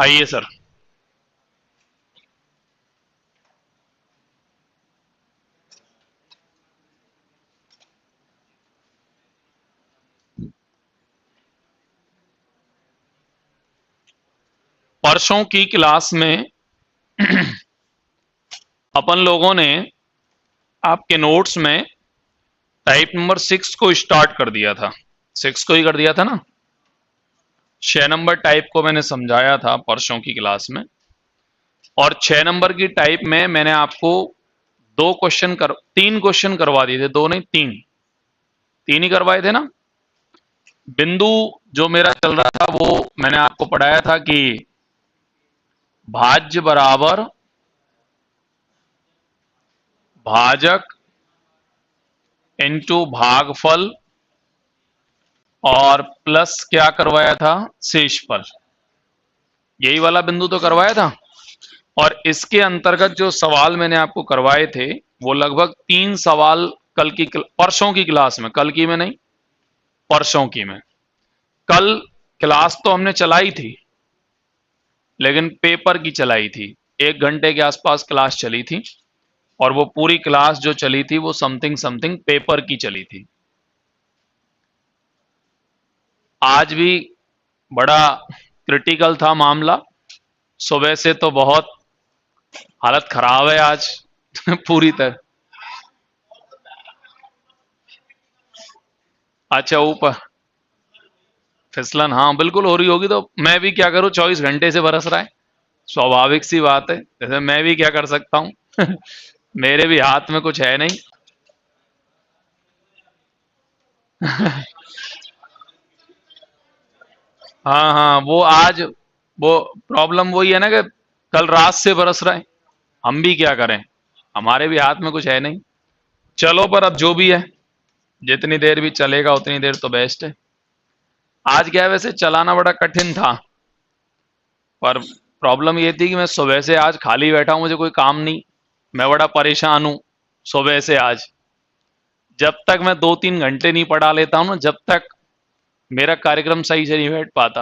आइए सर। परसों की क्लास में अपन लोगों ने आपके नोट्स में टाइप नंबर 6 को स्टार्ट कर दिया था। 6 को ही कर दिया था ना। 6 नंबर टाइप को मैंने समझाया था परसों की क्लास में, और 6 नंबर की टाइप में मैंने आपको 3 क्वेश्चन करवा दिए थे। 2 नहीं, 3 3 ही करवाए थे ना। बिंदु जो मेरा चल रहा था वो मैंने आपको पढ़ाया था कि भाज्य बराबर भाजक इनटू भागफल, और प्लस क्या करवाया था, शेषफल। यही वाला बिंदु तो करवाया था। और इसके अंतर्गत जो सवाल मैंने आपको करवाए थे वो लगभग 3 सवाल परसों की क्लास में, कल की में नहीं, परसों की में। कल क्लास तो हमने चलाई थी, लेकिन पेपर की चलाई थी। 1 घंटे के आसपास क्लास चली थी, और वो पूरी क्लास जो चली थी वो समथिंग समथिंग पेपर की चली थी। आज भी बड़ा क्रिटिकल था मामला। सुबह से तो बहुत हालत खराब है आज पूरी तरह। अच्छा, ऊपर फिसलन, हाँ बिल्कुल हो रही होगी। तो मैं भी क्या करूं, 24 घंटे से बरस रहा है, स्वाभाविक सी बात है। जैसे मैं भी क्या कर सकता हूं मेरे भी हाथ में कुछ है नहीं हाँ हाँ, वो आज वो प्रॉब्लम वही है ना कि कल रात से बरस रहा है। हम भी क्या करें, हमारे भी हाथ में कुछ है नहीं। चलो, पर अब जो भी है, जितनी देर भी चलेगा उतनी देर तो बेस्ट है। आज क्या है, वैसे चलाना बड़ा कठिन था, पर प्रॉब्लम ये थी कि मैं सुबह से आज खाली बैठा हूं, मुझे कोई काम नहीं। मैं बड़ा परेशान हूं सुबह से आज। जब तक मैं 2-3 घंटे नहीं पढ़ा लेता हूं ना, जब तक मेरा कार्यक्रम सही से नहीं बैठ पाता।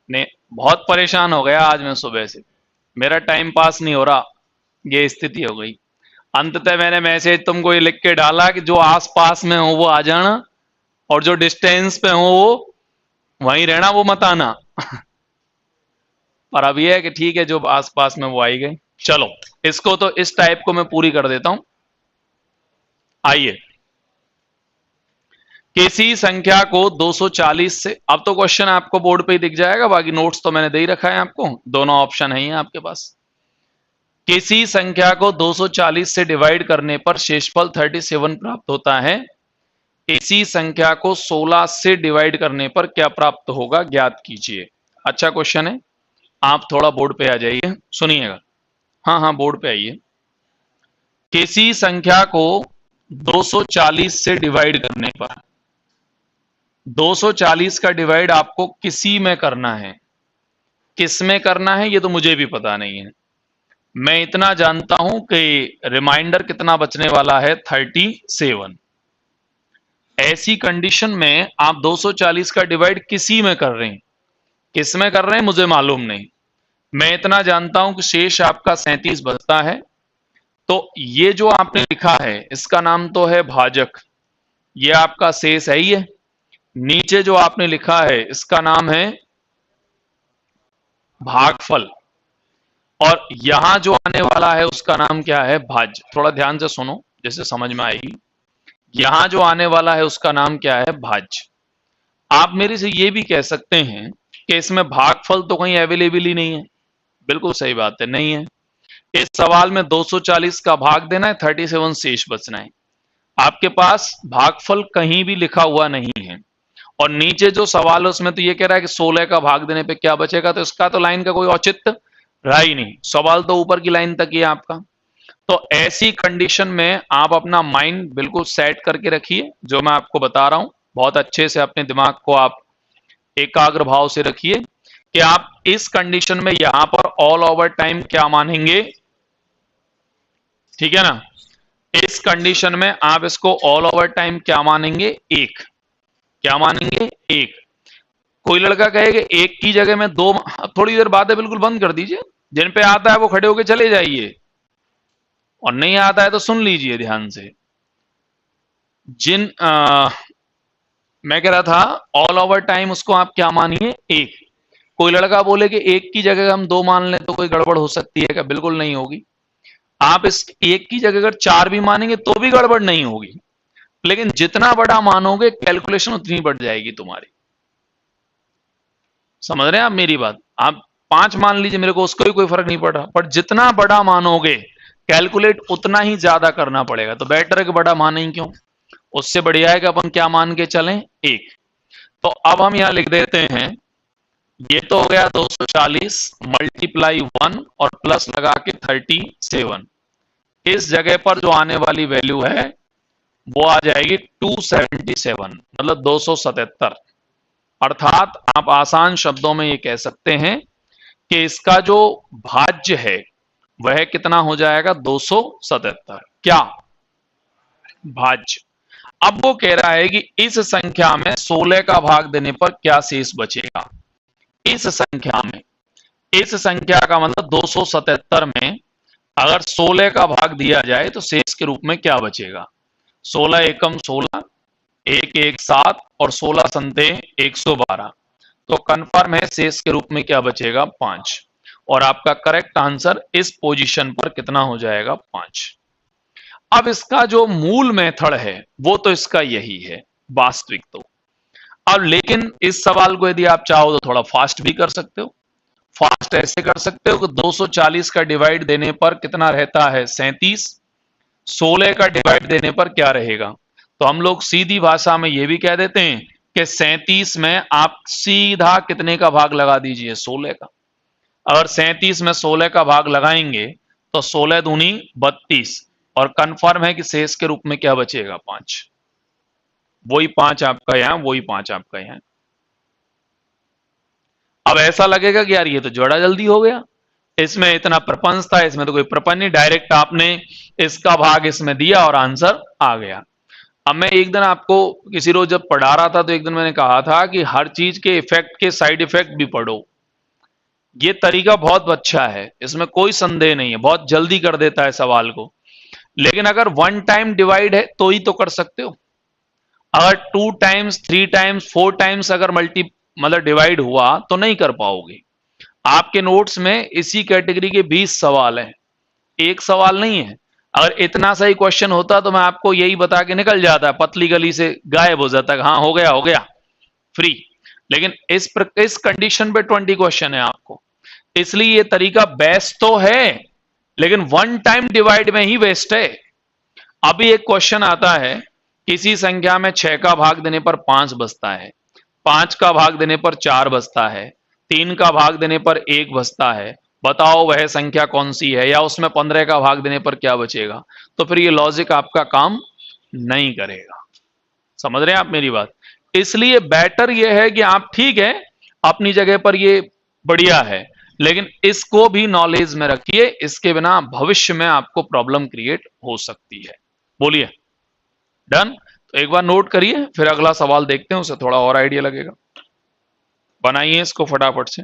ने बहुत परेशान हो गया आज मैं सुबह से, मेरा टाइम पास नहीं हो रहा, ये स्थिति हो गई। अंततः मैंने मैसेज तुमको ये लिख के डाला कि जो आस पास में हो वो आ जाना, और जो डिस्टेंस पे हो वो वहीं रहना, वो मत आना पर अब ये है कि ठीक है, जो आस पास में वो आई गई। चलो, इसको तो इस टाइप को मैं पूरी कर देता हूं। आइए, किसी संख्या को 240 से, अब तो क्वेश्चन आपको बोर्ड पे ही दिख जाएगा, बाकी नोट्स तो मैंने दे ही रखा है आपको, दोनों ऑप्शन है आपके पास। किसी संख्या को 240 से डिवाइड करने पर शेषफल 37 प्राप्त होता है। इसी संख्या को 16 से डिवाइड करने पर क्या प्राप्त होगा, ज्ञात कीजिए। अच्छा क्वेश्चन है, आप थोड़ा बोर्ड पे आ जाइए, सुनिएगा। हाँ हाँ, बोर्ड पे आइए। किसी संख्या को 240 से डिवाइड करने पर, 240 का डिवाइड आपको किसी में करना है। किस में करना है ये तो मुझे भी पता नहीं है। मैं इतना जानता हूं कि रिमाइंडर कितना बचने वाला है, 37। ऐसी कंडीशन में आप 240 का डिवाइड किसी में कर रहे हैं, किस में कर रहे हैं मुझे मालूम नहीं। मैं इतना जानता हूं कि शेष आपका 37 बचता है। तो ये जो आपने लिखा है इसका नाम तो है भाजक, ये आपका शेष है ही है। नीचे जो आपने लिखा है इसका नाम है भागफल, और यहां जो आने वाला है उसका नाम क्या है, भाज्य। थोड़ा ध्यान से सुनो, जैसे समझ में आएगी। यहां जो आने वाला है उसका नाम क्या है, भाज्य। आप मेरे से ये भी कह सकते हैं कि इसमें भागफल तो कहीं अवेलेबल ही नहीं है। बिल्कुल सही बात है, नहीं है। इस सवाल में 240 का भाग देना है, 37 शेष बचना है। आपके पास भागफल कहीं भी लिखा हुआ नहीं है। और नीचे जो सवाल है उसमें तो ये कह रहा है कि 16 का भाग देने पे क्या बचेगा, तो इसका तो लाइन का कोई औचित्य रहा ही नहीं। सवाल तो ऊपर की लाइन तक ही है आपका। तो ऐसी कंडीशन में आप अपना माइंड बिल्कुल सेट करके रखिए, जो मैं आपको बता रहा हूं बहुत अच्छे से अपने दिमाग को आप एकाग्र भाव से रखिए कि आप इस कंडीशन में यहां पर ऑल ओवर टाइम क्या मानेंगे। ठीक है ना, इस कंडीशन में आप इसको ऑल ओवर टाइम क्या मानेंगे, एक। क्या मानेंगे, एक। कोई लड़का कहेगा एक की जगह में दो, थोड़ी देर बाद है बिल्कुल बंद कर दीजिए, जिन पे आता है वो खड़े होके चले जाइए, और नहीं आता है तो सुन लीजिए ध्यान से। जिन मैं कह रहा था ऑल ओवर टाइम उसको आप क्या मानिए, एक। कोई लड़का बोले कि एक की जगह हम दो मान लें तो कोई गड़बड़ हो सकती है क्या? बिल्कुल नहीं होगी। आप इस एक की जगह अगर चार भी मानेंगे तो भी गड़बड़ नहीं होगी, लेकिन जितना बड़ा मानोगे कैलकुलेशन उतनी बढ़ जाएगी तुम्हारी। समझ रहे हैं आप मेरी बात? आप पांच मान लीजिए, मेरे को उसको ही कोई फर्क नहीं पड़ रहा, पर जितना बड़ा मानोगे कैलकुलेट उतना ही ज्यादा करना पड़ेगा। तो बेटर है कि बड़ा माने ही क्यों, उससे बढ़िया है कि अपन क्या मान के चलें, एक। तो अब हम यहां लिख देते हैं, ये तो हो गया 240 मल्टीप्लाई 1 और प्लस लगा के 37। इस जगह पर जो आने वाली वैल्यू है वो आ जाएगी 277, मतलब 277। अर्थात आप आसान शब्दों में ये कह सकते हैं कि इसका जो भाज्य है वह कितना हो जाएगा, 277। क्या भाज्य? अब वो कह रहा है कि इस संख्या में 16 का भाग देने पर क्या शेष बचेगा। इस संख्या में, इस संख्या का मतलब 277 में अगर 16 का भाग दिया जाए तो शेष के रूप में क्या बचेगा। 16 एकम 16, एक एक 7 और 16 संते 112। तो कंफर्म है शेष के रूप में क्या बचेगा, 5। और आपका करेक्ट आंसर इस पोजीशन पर कितना हो जाएगा, 5। अब इसका जो मूल मेथड है वो तो इसका यही है वास्तविक तो। अब लेकिन इस सवाल को यदि आप चाहो तो थोड़ा फास्ट भी कर सकते हो। फास्ट ऐसे कर सकते हो कि 240 का डिवाइड देने पर कितना रहता है, 37। 16 का डिवाइड देने पर क्या रहेगा। तो हम लोग सीधी भाषा में यह भी कह देते हैं कि 37 में आप सीधा कितने का भाग लगा दीजिए, 16 का। अगर 37 में 16 का भाग लगाएंगे तो 16 दूनी 32, और कंफर्म है कि शेष के रूप में क्या बचेगा, 5। वही 5 आपका यहां, वही 5 आपका यहां। अब ऐसा लगेगा कि यार ये तो जोड़ा जल्दी हो गया, इसमें इतना प्रपंच था, इसमें तो कोई प्रपंच नहीं, डायरेक्ट आपने इसका भाग इसमें दिया और आंसर आ गया। अब मैं एक दिन आपको किसी रोज जब पढ़ा रहा था तो एक दिन मैंने कहा था कि हर चीज के इफेक्ट के साइड इफेक्ट भी पढ़ो। ये तरीका बहुत अच्छा है, इसमें कोई संदेह नहीं है, बहुत जल्दी कर देता है सवाल को। लेकिन अगर वन टाइम डिवाइड है तो ही तो कर सकते हो। अगर two times, three times, four times अगर मल्टी मतलब डिवाइड हुआ तो नहीं कर पाओगे। आपके नोट्स में इसी कैटेगरी के 20 सवाल हैं, एक सवाल नहीं है। अगर इतना सही क्वेश्चन होता तो मैं आपको यही बता के निकल जाता, पतली गली से गायब हो जाता, हाँ हो गया हो गया, फ्री। लेकिन इस कंडीशन पे 20 क्वेश्चन है आपको, इसलिए ये तरीका बेस्ट तो है, लेकिन वन टाइम डिवाइड में ही वेस्ट है। अभी एक क्वेश्चन आता है, किसी संख्या में 6 का भाग देने पर 5 बचता है, 5 का भाग देने पर 4 बचता है, 3 का भाग देने पर 1 बचता है, बताओ वह संख्या कौन सी है, या उसमें 15 का भाग देने पर क्या बचेगा। तो फिर ये लॉजिक आपका काम नहीं करेगा। समझ रहे हैं आप मेरी बात? इसलिए बेटर यह है कि आप, ठीक है अपनी जगह पर ये बढ़िया है, लेकिन इसको भी नॉलेज में रखिए, इसके बिना भविष्य में आपको प्रॉब्लम क्रिएट हो सकती है। बोलिए, डन? तो एक बार नोट करिए, फिर अगला सवाल देखते हैं, उसे थोड़ा और आइडिया लगेगा। बनाइए इसको फटाफट से।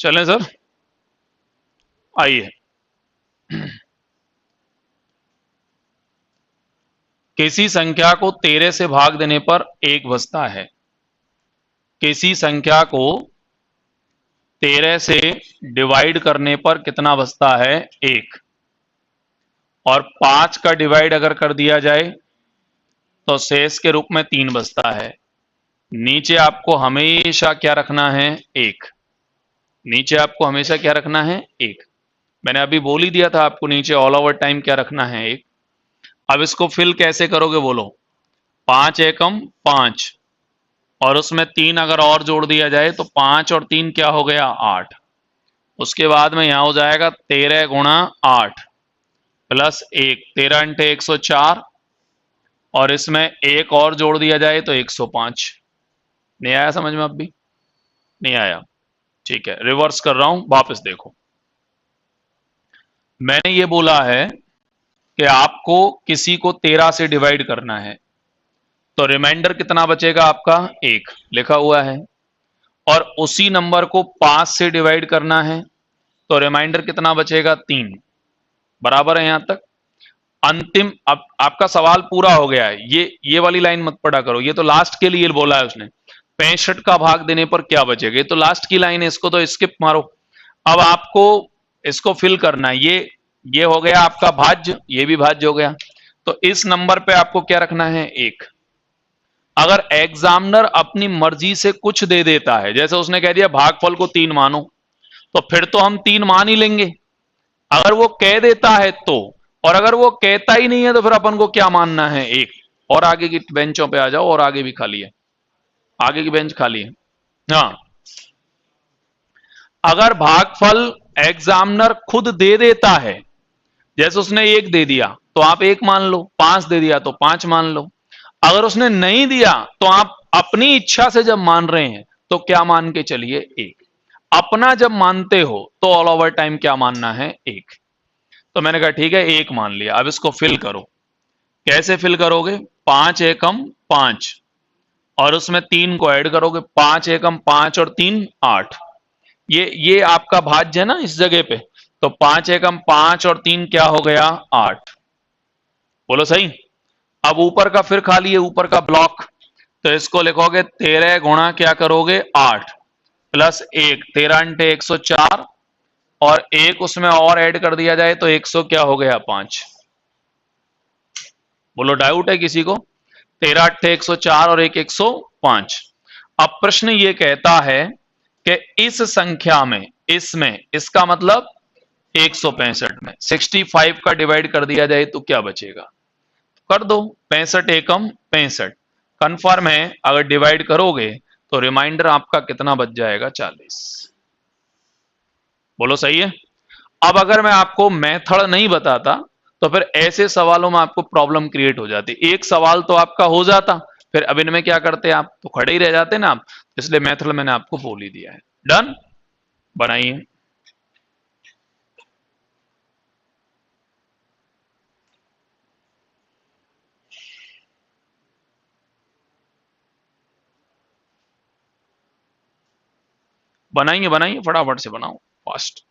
चलें सर, आइए। किसी संख्या को 13 से भाग देने पर एक बचता है। किसी संख्या को 13 से डिवाइड करने पर कितना बचता है? एक। और 5 का डिवाइड अगर कर दिया जाए तो शेष के रूप में 3 बचता है। नीचे आपको हमेशा क्या रखना है? एक। नीचे आपको हमेशा क्या रखना है? एक। मैंने अभी बोल ही दिया था आपको, नीचे ऑल ओवर टाइम क्या रखना है? एक। अब इसको फिल कैसे करोगे बोलो? 5 एकम 5, और उसमें 3 अगर और जोड़ दिया जाए तो 5 और 3 क्या हो गया? 8। उसके बाद में यहां हो जाएगा 13 गुणा 8 प्लस 1, 13 इंटे 104, और इसमें एक और जोड़ दिया जाए तो 105। नहीं आया समझ में? अब भी नहीं आया? ठीक है, रिवर्स कर रहा हूं, वापस देखो। मैंने ये बोला है कि आपको किसी को 13 से डिवाइड करना है, तो रिमाइंडर कितना बचेगा आपका? एक लिखा हुआ है। और उसी नंबर को 5 से डिवाइड करना है, तो रिमाइंडर कितना बचेगा? 3। बराबर है यहां तक? अंतिम, अब आपका सवाल पूरा हो गया है। ये वाली लाइन मत पढ़ा करो, ये तो लास्ट के लिए बोला है उसने। 65 का भाग देने पर क्या बचेगा, ये तो लास्ट की लाइन है, इसको तो स्किप मारो। अब आपको इसको फिल करना है। ये हो गया आपका भाज्य, ये भी भाज्य हो गया। तो इस नंबर पे आपको क्या रखना है? एक। अगर एग्जामिनर अपनी मर्जी से कुछ दे देता है, जैसे उसने कह दिया भागफल को 3 मानो, तो फिर तो हम 3 मान ही लेंगे, अगर वो कह देता है तो। और अगर वो कहता ही नहीं है तो फिर अपन को क्या मानना है? एक। और आगे की बेंचों पे आ जाओ, और आगे भी खाली है, आगे की बेंच खाली है। हाँ, अगर भागफल एग्जामिनर खुद दे देता है, जैसे उसने 1 दे दिया तो आप 1 मान लो, 5 दे दिया तो 5 मान लो। अगर उसने नहीं दिया तो आप अपनी इच्छा से जब मान रहे हैं तो क्या मान के चलिए? एक। अपना जब मानते हो तो ऑल ओवर टाइम क्या मानना है? एक। तो मैंने कहा ठीक है, एक मान लिया। अब इसको फिल करो। कैसे फिल करोगे? 5 एकम 5, और उसमें 3 को ऐड करोगे। 5 एकम 5 और 3 8। ये आपका भाज्य है ना इस जगह पे। तो 5 एकम 5 और 3 क्या हो गया? 8। बोलो सही। अब ऊपर का फिर खाली है, ऊपर का ब्लॉक। तो इसको लिखोगे 13 गुणा क्या करोगे? 8 प्लस 1, 13 इंटे 104, और एक उसमें और ऐड कर दिया जाए तो 100 क्या हो गया? 5। बोलो डाउट है किसी को? 13 अट्ठे 104 और 105। अब प्रश्न ये कहता है कि इस संख्या में, इसमें, इसका मतलब 165 में 65 का डिवाइड कर दिया जाए तो क्या बचेगा? कर दो। 65 एकम 65 कन्फर्म है। अगर डिवाइड करोगे तो रिमाइंडर आपका कितना बच जाएगा? 40। बोलो सही है। अब अगर मैं आपको मेथड नहीं बताता तो फिर ऐसे सवालों में आपको प्रॉब्लम क्रिएट हो जाती। एक सवाल तो आपका हो जाता, फिर अब इनमें क्या करते? आप तो खड़े ही रह जाते ना आप। इसलिए मेथड मैंने आपको बोल ही दिया है। डन, बनाइए। बनाइए बनाइए, फटाफट से बनाओ, फास्ट।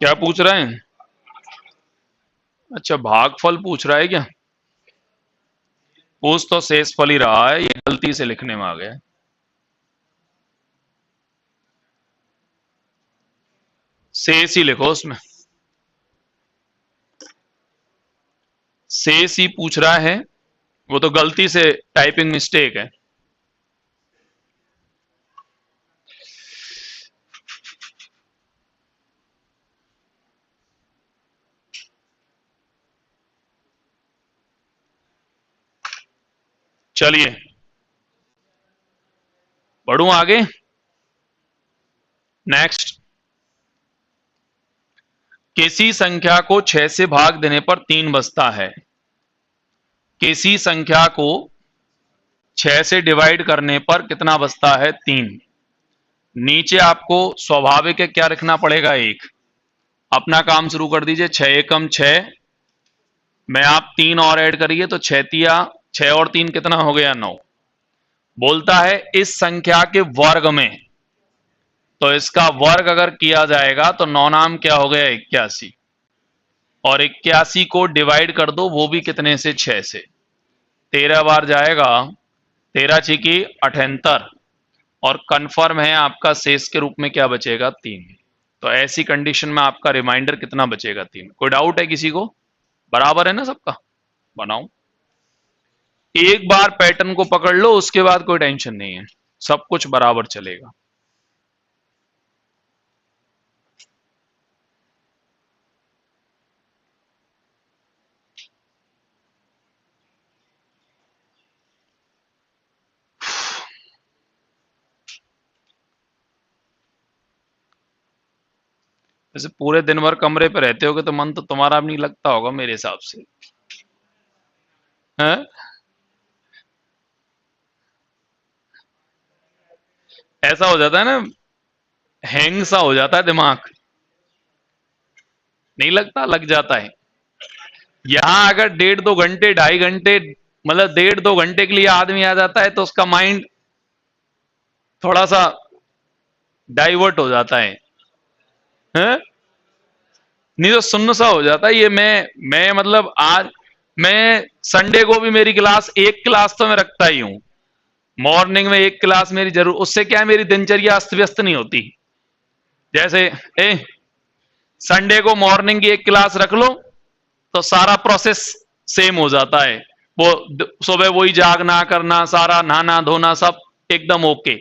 क्या पूछ रहे हैं? अच्छा, भागफल पूछ रहा है क्या? पूछ तो शेषफल ही रहा है, ये गलती से लिखने में आ गया। शेष ही लिखो उसमें, शेष ही पूछ रहा है। वो तो गलती से टाइपिंग मिस्टेक है। चलिए, बढ़ूं आगे। नेक्स्ट, किसी संख्या को 6 से भाग देने पर 3 बचता है। किसी संख्या को 6 से डिवाइड करने पर कितना बचता है? 3। नीचे आपको स्वाभाविक है क्या लिखना पड़ेगा? 1। अपना काम शुरू कर दीजिए। 6 एकम 6, में आप 3 और ऐड करिए तो 6 तिया 6 और 3 कितना हो गया? 9। बोलता है इस संख्या के वर्ग में, तो इसका वर्ग अगर किया जाएगा तो 9 नाम क्या हो गया? 81। और 81 को डिवाइड कर दो, वो भी कितने से? 6 से। 13 बार जाएगा, 13 छिकी 78, और कंफर्म है आपका शेष के रूप में क्या बचेगा? 3। तो ऐसी कंडीशन में आपका रिमाइंडर कितना बचेगा? 3। कोई डाउट है किसी को? बराबर है ना सबका? बनाओ। एक बार पैटर्न को पकड़ लो, उसके बाद कोई टेंशन नहीं है, सब कुछ बराबर चलेगा। जैसे पूरे दिन भर कमरे पे रहते होगे तो मन तो तुम्हारा भी नहीं लगता होगा मेरे हिसाब से, है? ऐसा हो जाता है ना, हैंग सा हो जाता है दिमाग। नहीं लगता? लग जाता है। यहां अगर 1.5-2 घंटे 2.5 घंटे, मतलब 1.5-2 घंटे के लिए आदमी आ जाता है तो उसका माइंड थोड़ा सा डाइवर्ट हो जाता है? नहीं तो सुन्न सा हो जाता है। ये मैं मतलब आज मैं संडे को भी मेरी क्लास, एक क्लास तो मैं रखता ही हूं। मॉर्निंग में एक क्लास मेरी जरूर, उससे क्या है मेरी दिनचर्या अस्त व्यस्त नहीं होती। जैसे ए संडे को मॉर्निंग की एक क्लास रख लो तो सारा प्रोसेस सेम हो जाता है। वो सुबह वही जागना करना, सारा नहाना धोना सब एकदम ओके।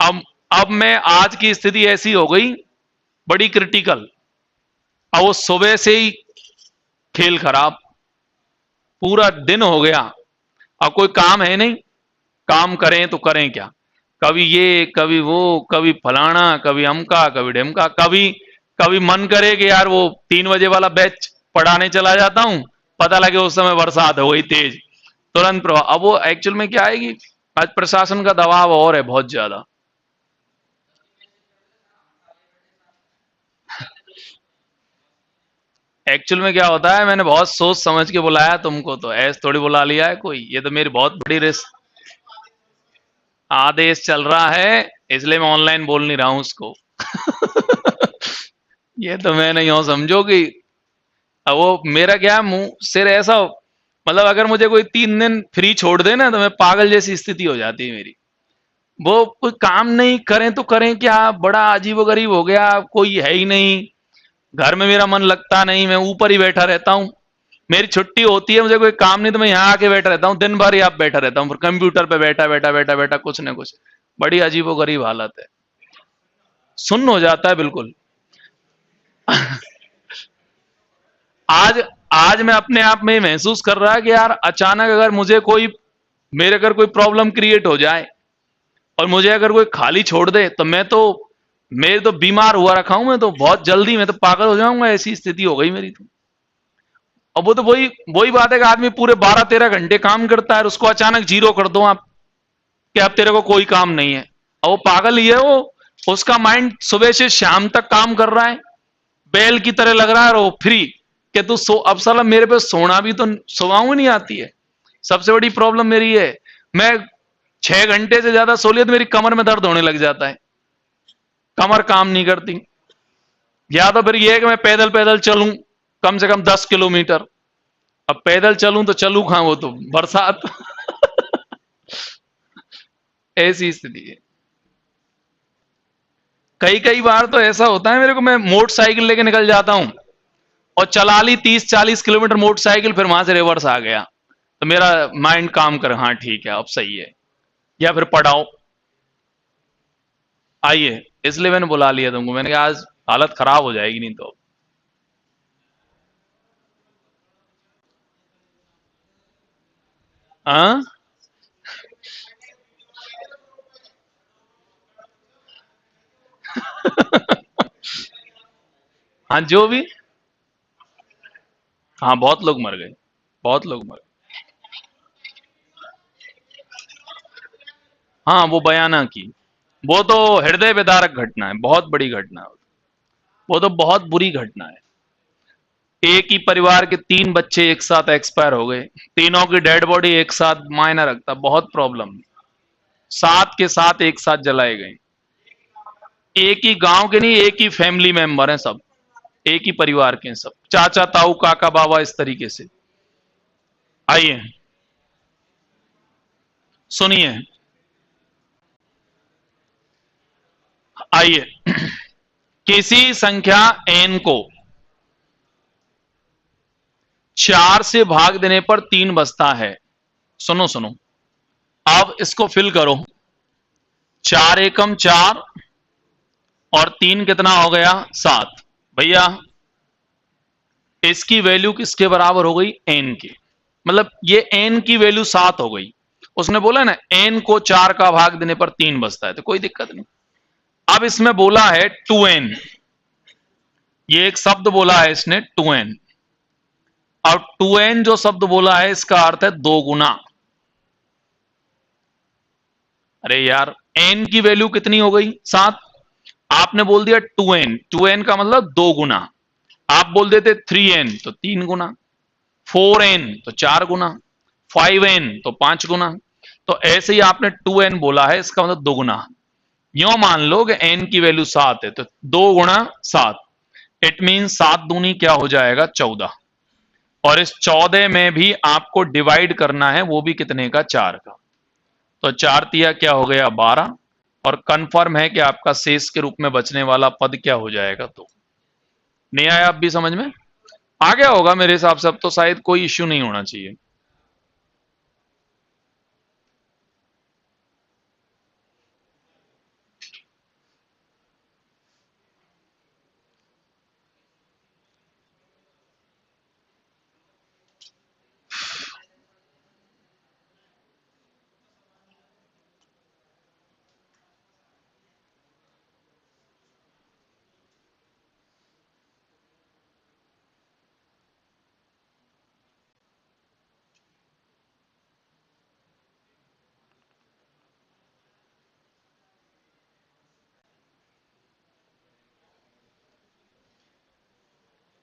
अब मैं आज की स्थिति ऐसी हो गई, बड़ी क्रिटिकल। अब वो सुबह से ही खेल खराब, पूरा दिन हो गया। अब कोई काम है नहीं, काम करें तो करें क्या? कभी ये कभी वो, कभी फलाना कभी अमका कभी ढिमका, कभी कभी मन करे कि यार वो 3 बजे वाला बैच पढ़ाने चला जाता हूं, पता लगे उस समय बरसात हो गई तेज, तुरंत प्रभाव। अब वो एक्चुअल में क्या है कि आज प्रशासन का दबाव और है बहुत ज्यादा। एक्चुअल में क्या होता है, मैंने बहुत सोच समझ के बुलाया तुमको, तो ऐसे थोड़ी बुला लिया है कोई। ये तो मेरी बहुत बड़ी रिस्क, आदेश चल रहा है, इसलिए मैं ऑनलाइन बोल नहीं रहा हूं उसको। ये तो मैं नहीं हो समझो कि अब वो मेरा क्या है, मुंह सिर ऐसा मतलब अगर मुझे कोई 3 दिन फ्री छोड़ दे ना तो मैं पागल जैसी स्थिति हो जाती है मेरी। वो कोई काम नहीं, करें तो करें क्या, बड़ा अजीबो गरीब हो गया, कोई है ही नहीं घर में, मेरा मन लगता नहीं, मैं ऊपर ही बैठा रहता हूँ। मेरी छुट्टी होती है, मुझे कोई काम नहीं तो मैं यहाँ आके बैठा रहता हूँ, दिन भर ही आप बैठा रहता हूँ, फिर कंप्यूटर पे बैठा बैठा बैठा बैठा कुछ ना कुछ। बड़ी अजीबो गरीब हालत है, सुन्न हो जाता है बिल्कुल। आज आज मैं अपने आप में महसूस कर रहा है कि यार अचानक अगर मुझे कोई, मेरे अगर कोई प्रॉब्लम क्रिएट हो जाए और मुझे अगर कोई खाली छोड़ दे तो मैं तो बीमार हुआ रखा हूं, मैं तो बहुत जल्दी मैं तो पागल हो जाऊंगा, ऐसी स्थिति हो गई मेरी तो। अब वो तो वही वही बात है कि आदमी पूरे 12-13 घंटे काम करता है और उसको अचानक जीरो कर दो आप कि अब तेरे को कोई काम नहीं है। अब वो पागल ही है वो, उसका माइंड सुबह से शाम तक काम कर रहा है, बैल की तरह लग रहा है, और वो फ्री कि तू सो। अब साला मेरे पे सोना भी तो सुबह नहीं आती है। सबसे बड़ी प्रॉब्लम मेरी है, मैं 6 घंटे से ज्यादा सो लिया तो मेरी कमर में दर्द होने लग जाता है, कमर काम नहीं करती। या तो फिर यह है कि मैं पैदल पैदल चलूं कम से कम 10 किलोमीटर। अब पैदल चलूं तो चलूं कहां, वो तो बरसात। ऐसी स्थिति है। कई कई बार तो ऐसा होता है मेरे को, मैं मोटरसाइकिल लेके निकल जाता हूं और चला ली 30-40 किलोमीटर मोटरसाइकिल, फिर वहां से रिवर्स आ गया तो मेरा माइंड काम कर, हाँ ठीक है अब सही है, या फिर पढ़ाओ। आइए, इसलिए मैंने बुला लिया तुमको, मैंने कहा आज हालत खराब हो जाएगी नहीं तो। हाँ, हाँ जो भी, हाँ बहुत लोग मर गए, बहुत लोग मर गए। हाँ वो बयाना की, वो तो हृदय विदारक घटना है, बहुत बड़ी घटना है, वो तो बहुत बुरी घटना है। एक ही परिवार के 3 बच्चे एक साथ एक्सपायर हो गए, तीनों की डेड बॉडी एक साथ, मायने रखता, बहुत प्रॉब्लम। साथ के साथ एक साथ जलाए गए, एक ही गांव के नहीं, एक ही फैमिली मेंबर हैं सब, एक ही परिवार के हैं सब, चाचा ताऊ काका बाबा, इस तरीके से। आइए सुनिए, आइए किसी संख्या n को 4 से भाग देने पर 3 बचता है। सुनो सुनो, अब इसको फिल करो। 4 एकम 4 और 3 कितना हो गया 7। भैया इसकी वैल्यू किसके बराबर हो गई, n की, मतलब ये n की वैल्यू 7 हो गई। उसने बोला ना n को 4 का भाग देने पर 3 बचता है, तो कोई दिक्कत नहीं। अब इसमें बोला है 2n, ये एक शब्द बोला है इसने 2n, अब 2n जो शब्द बोला है इसका अर्थ है 2 गुना। अरे यार n की वैल्यू कितनी हो गई 7, आपने बोल दिया 2n, 2n का मतलब 2 गुना, आप बोल देते 3n तो 3 गुना, 4n तो 4 गुना, 5n तो 5 गुना। तो ऐसे ही आपने 2n बोला है, इसका मतलब 2 गुना। यो मान लो कि n की वैल्यू 7 है, तो 2 गुणा 7, इट मीन 7 दूनी क्या हो जाएगा 14, और इस 14 में भी आपको डिवाइड करना है, वो भी कितने का 4 का। तो 4 तिया क्या हो गया 12, और कंफर्म है कि आपका शेष के रूप में बचने वाला पद क्या हो जाएगा 2। नहीं आया अब भी समझ में, आ गया होगा मेरे हिसाब से, अब तो शायद कोई इश्यू नहीं होना चाहिए।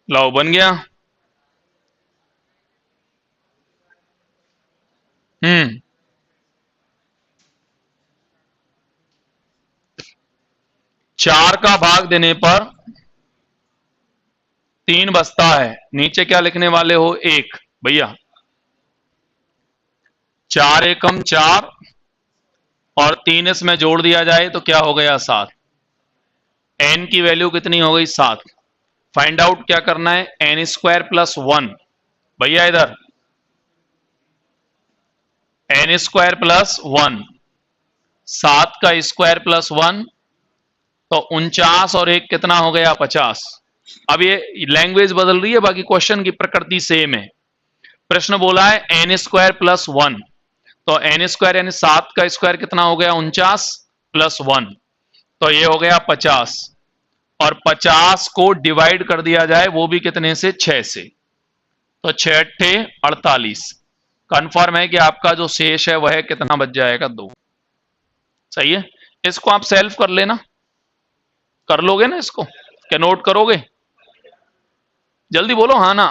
लाओ बन गया। हम्म, 4 का भाग देने पर 3 बचता है, नीचे क्या लिखने वाले हो 1। भैया 4 एकम 4 और 3 इसमें जोड़ दिया जाए तो क्या हो गया 7, n की वैल्यू कितनी हो गई 7। फाइंड आउट क्या करना है, n स्क्वायर प्लस 1। भैया इधर n स्क्वायर प्लस 1, 7 का स्क्वायर प्लस 1 तो 49, और एक कितना हो गया 50। अब ये लैंग्वेज बदल रही है, बाकी क्वेश्चन की प्रकृति सेम है। प्रश्न बोला है n स्क्वायर प्लस 1, तो n स्क्वायर यानी 7 का स्क्वायर कितना हो गया 49 प्लस 1, तो ये हो गया 50, और 50 को डिवाइड कर दिया जाए वो भी कितने से 6 से, तो 6 अट्ठे 48। कंफर्म है कि आपका जो शेष है वह कितना बच जाएगा 2। सही है, इसको आप सेल्फ कर लेना, कर लोगे ना इसको, क्या नोट करोगे, जल्दी बोलो हाँ ना,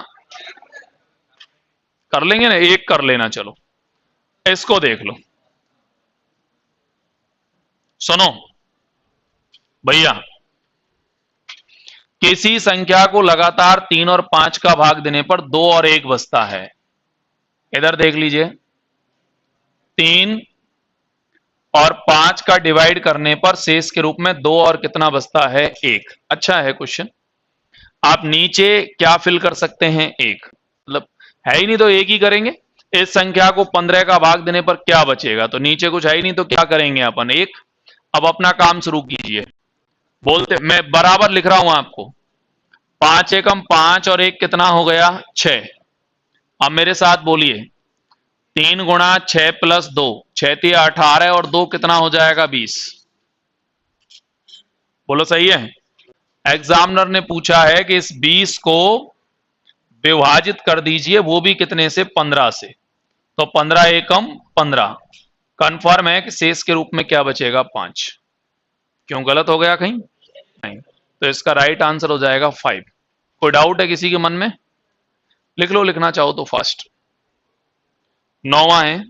कर लेंगे ना, एक कर लेना। चलो इसको देख लो, सुनो भैया, किसी संख्या को लगातार 3 और 5 का भाग देने पर 2 और 1 बचता है। इधर देख लीजिए, 3 और 5 का डिवाइड करने पर शेष के रूप में 2 और कितना बचता है 1। अच्छा है क्वेश्चन। आप नीचे क्या फिल कर सकते हैं 1, मतलब है ही नहीं तो 1 ही करेंगे। इस संख्या को 15 का भाग देने पर क्या बचेगा, तो नीचे कुछ है ही नहीं तो क्या करेंगे अपन 1। अब अपना काम शुरू कीजिए, बोलते मैं बराबर लिख रहा हूं आपको, 5 एकम 5 और 1 कितना हो गया 6। अब मेरे साथ बोलिए, 3 गुणा 6 प्लस 2, 6 तिया 18 और 2 कितना हो जाएगा 20। बोलो सही है, एग्जामिनर ने पूछा है कि इस 20 को विभाजित कर दीजिए, वो भी कितने से, 15 से। तो 15 एकम 15, कंफर्म है कि शेष के रूप में क्या बचेगा, 5। क्यों, गलत हो गया कहीं? नहीं। तो इसका राइट आंसर हो जाएगा 5। कोई डाउट है किसी के मन में? लिख लो, लिखना चाहो तो फास्ट। 9वां है,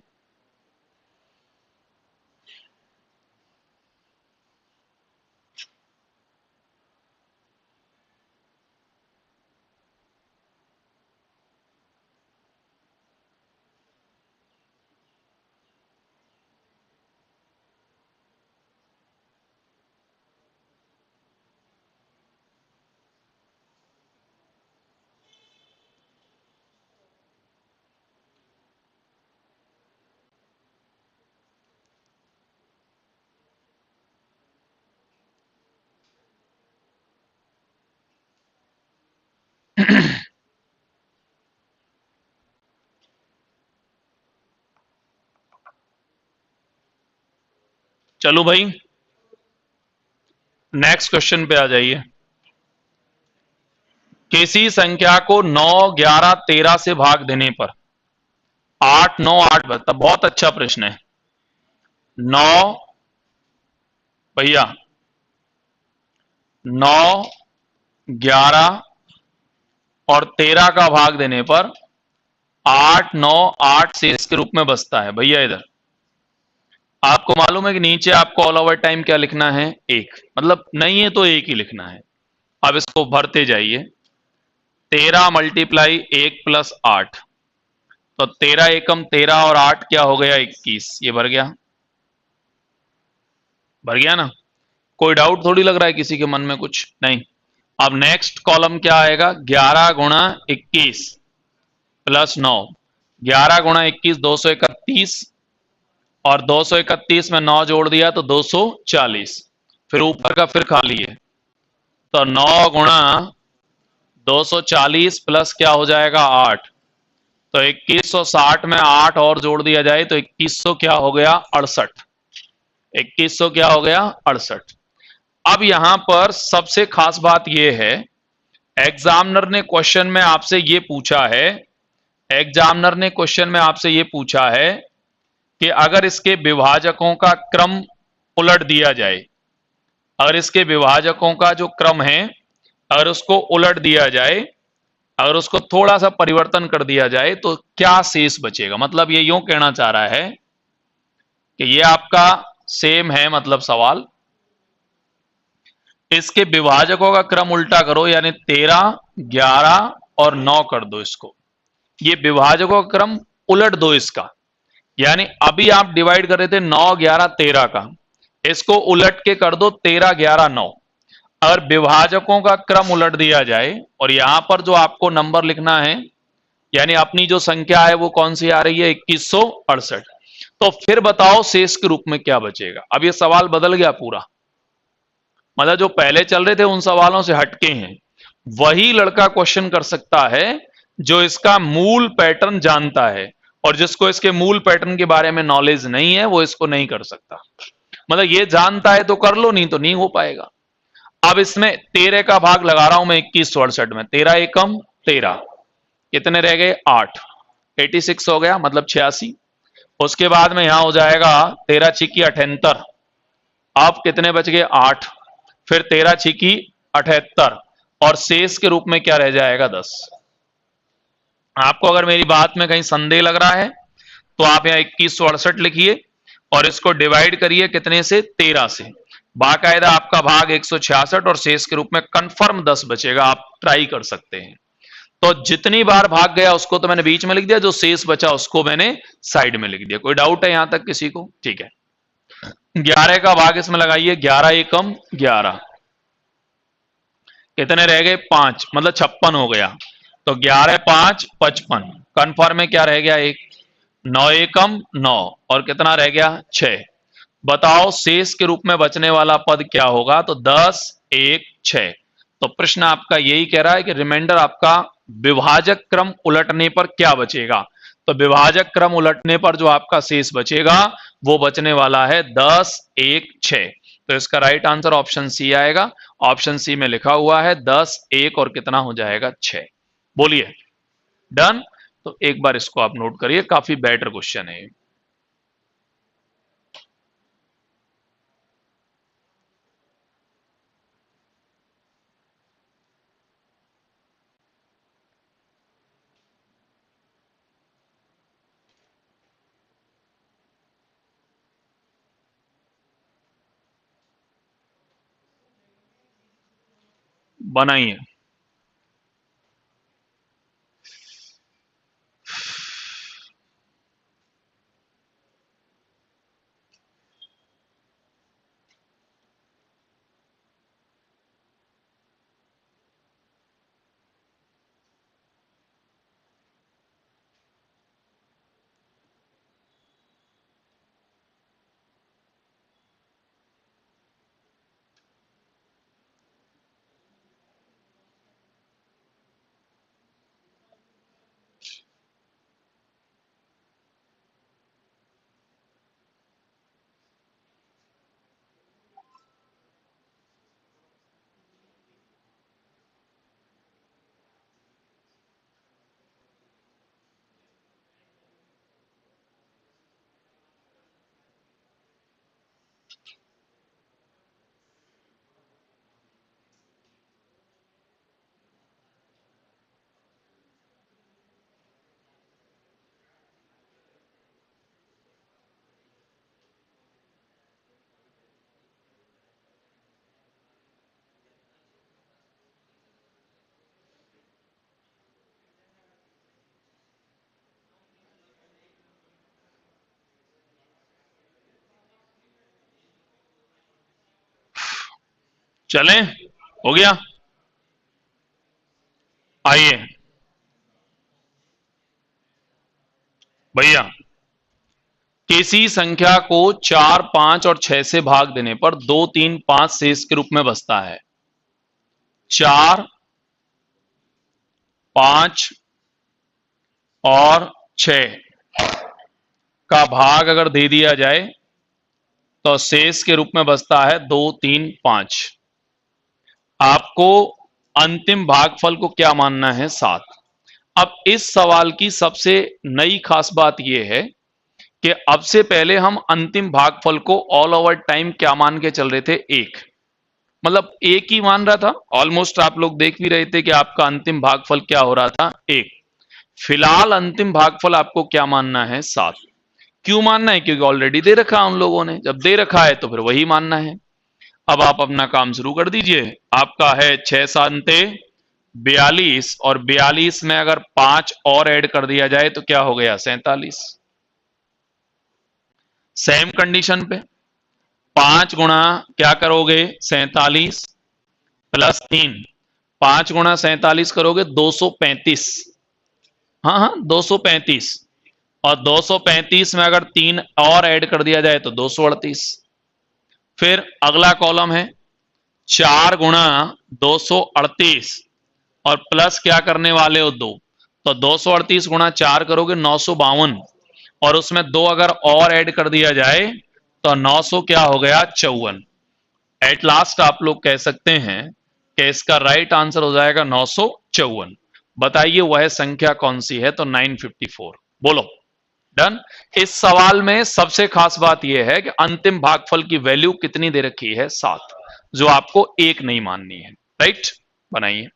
चलो भाई नेक्स्ट क्वेश्चन पे आ जाइए। किसी संख्या को 9, 11, 13 से भाग देने पर 8, 9, 8 बचता। बहुत अच्छा प्रश्न है। 9 भैया, 9, 11 और 13 का भाग देने पर 8, 9, 8 शेष के रूप में बचता है। भैया इधर आपको मालूम है कि नीचे आपको ऑल ओवर टाइम क्या लिखना है, 1। मतलब नहीं है तो 1 ही लिखना है। अब इसको भरते जाइए। 13 मल्टीप्लाई 1 प्लस 8, तो 13 एकम 13 और 8 क्या हो गया, 21। ये भर गया, भर गया ना? कोई डाउट थोड़ी लग रहा है किसी के मन में, कुछ नहीं। अब नेक्स्ट कॉलम क्या आएगा, 11 गुणा 21 प्लस 9। 11 गुणा 21 231, और 231 में 9 जोड़ दिया तो 240। फिर ऊपर का फिर खाली है, तो 9 गुणा 240 प्लस क्या हो जाएगा, 8। तो 2160 में 8 और जोड़ दिया जाए तो 2100 क्या हो गया, 68। 2100 क्या हो गया, 68। अब यहां पर सबसे खास बात यह है, एग्जामिनर ने क्वेश्चन में आपसे यह पूछा है, एग्जामिनर ने क्वेश्चन में आपसे यह पूछा है कि अगर इसके विभाजकों का क्रम उलट दिया जाए, अगर इसके विभाजकों का जो क्रम है अगर उसको उलट दिया जाए, अगर उसको थोड़ा सा परिवर्तन कर दिया जाए तो क्या शेष बचेगा। मतलब ये यूं कहना चाह रहा है कि ये आपका सेम है, मतलब सवाल, इसके विभाजकों का क्रम उल्टा करो, यानी 13, 11 और 9 कर दो इसको। ये विभाजकों का क्रम उलट दो इसका, यानी अभी आप डिवाइड कर रहे थे 9, 11, 13 का, इसको उलट के कर दो 13, 11, 9। अगर विभाजकों का क्रम उलट दिया जाए और यहां पर जो आपको नंबर लिखना है, यानी अपनी जो संख्या है वो कौन सी आ रही है, 2168, तो फिर बताओ शेष के रूप में क्या बचेगा। अब ये सवाल बदल गया पूरा, मतलब जो पहले चल रहे थे उन सवालों से हटके हैं। वही लड़का क्वेश्चन कर सकता है जो इसका मूल पैटर्न जानता है, और जिसको इसके मूल पैटर्न के बारे में नॉलेज नहीं है वो इसको नहीं कर सकता। मतलब ये जानता है तो कर लो, नहीं तो नहीं हो पाएगा। अब इसमें 13 का भाग लगा रहा हूं मैं 2168 में। 13 एकम 13, कितने रह गए, 8। 86 हो गया, मतलब 86। उसके बाद में यहां हो जाएगा 13 छिकी 78, अब कितने बच गए, 8। फिर 13 छिकी 78, और शेष के रूप में क्या रह जाएगा, 10। आपको अगर मेरी बात में कहीं संदेह लग रहा है तो आप यहां 2168 लिखिए और इसको डिवाइड करिए कितने से, 13 से। बाकायदा आपका भाग 166 और शेष के रूप में कंफर्म 10 बचेगा। आप ट्राई कर सकते हैं। तो जितनी बार भाग गया उसको तो मैंने बीच में लिख दिया, जो शेष बचा उसको मैंने साइड में लिख दिया। कोई डाउट है यहां तक किसी को? ठीक है। 11 का भाग इसमें लगाइए, 11 एकम 11, कितने रह गए, 5, मतलब 56 हो गया। तो 11 5 55, कंफर्म में क्या रह गया, 1। 9 एकम 9, और कितना रह गया, 6। बताओ शेष के रूप में बचने वाला पद क्या होगा, तो 10 1 6। तो प्रश्न आपका यही कह रहा है कि रिमाइंडर आपका विभाजक क्रम उलटने पर क्या बचेगा। तो विभाजक क्रम उलटने पर जो आपका शेष बचेगा वो बचने वाला है 10 1 6। तो इसका राइट आंसर ऑप्शन सी आएगा। ऑप्शन सी में लिखा हुआ है 10, 1 और कितना हो जाएगा 6। बोलिए डन। तो एक बार इसको आप नोट करिए, काफी बेटर क्वेश्चन है। बनाइए। चलें, हो गया। आइए भैया, किसी संख्या को 4, 5 और 6 से भाग देने पर 2, 3, 5 शेष के रूप में बचता है। 4, 5 और 6 का भाग अगर दे दिया जाए तो शेष के रूप में बचता है 2, 3, 5। आपको अंतिम भागफल को क्या मानना है? 7। अब इस सवाल की सबसे नई खास बात यह है कि अब से पहले हम अंतिम भागफल को ऑल ओवर टाइम क्या मान के चल रहे थे? 1। मतलब 1 ही मान रहा था। ऑलमोस्ट आप लोग देख भी रहे थे कि आपका अंतिम भागफल क्या हो रहा था? 1। फिलहाल अंतिम भागफल आपको क्या मानना है? 7। क्यों मानना है? क्योंकि ऑलरेडी दे रखा है उन लोगों ने। जब दे रखा है तो फिर वही मानना है। अब आप अपना काम शुरू कर दीजिए। आपका है 6 7 42, और 42 में अगर 5 और ऐड कर दिया जाए तो क्या हो गया? 47। सेम कंडीशन पे 5 गुणा क्या करोगे? 47 प्लस 3। 5 गुणा 47 करोगे 235। हाँ हाँ 235। और 235 में अगर 3 और ऐड कर दिया जाए तो 238। फिर अगला कॉलम है 4 गुणा 238 और प्लस क्या करने वाले हो? 2। तो 238 गुणा 4 करोगे 952, और उसमें 2 अगर और ऐड कर दिया जाए तो 900 क्या हो गया? 54। एट लास्ट आप लोग कह सकते हैं कि इसका राइट आंसर हो जाएगा 954। बताइए वह संख्या कौन सी है? तो 954। बोलो डन। इस सवाल में सबसे खास बात यह है कि अंतिम भागफल की वैल्यू कितनी दे रखी है? 7, जो आपको 1 नहीं माननी है। राइट, बनाइए।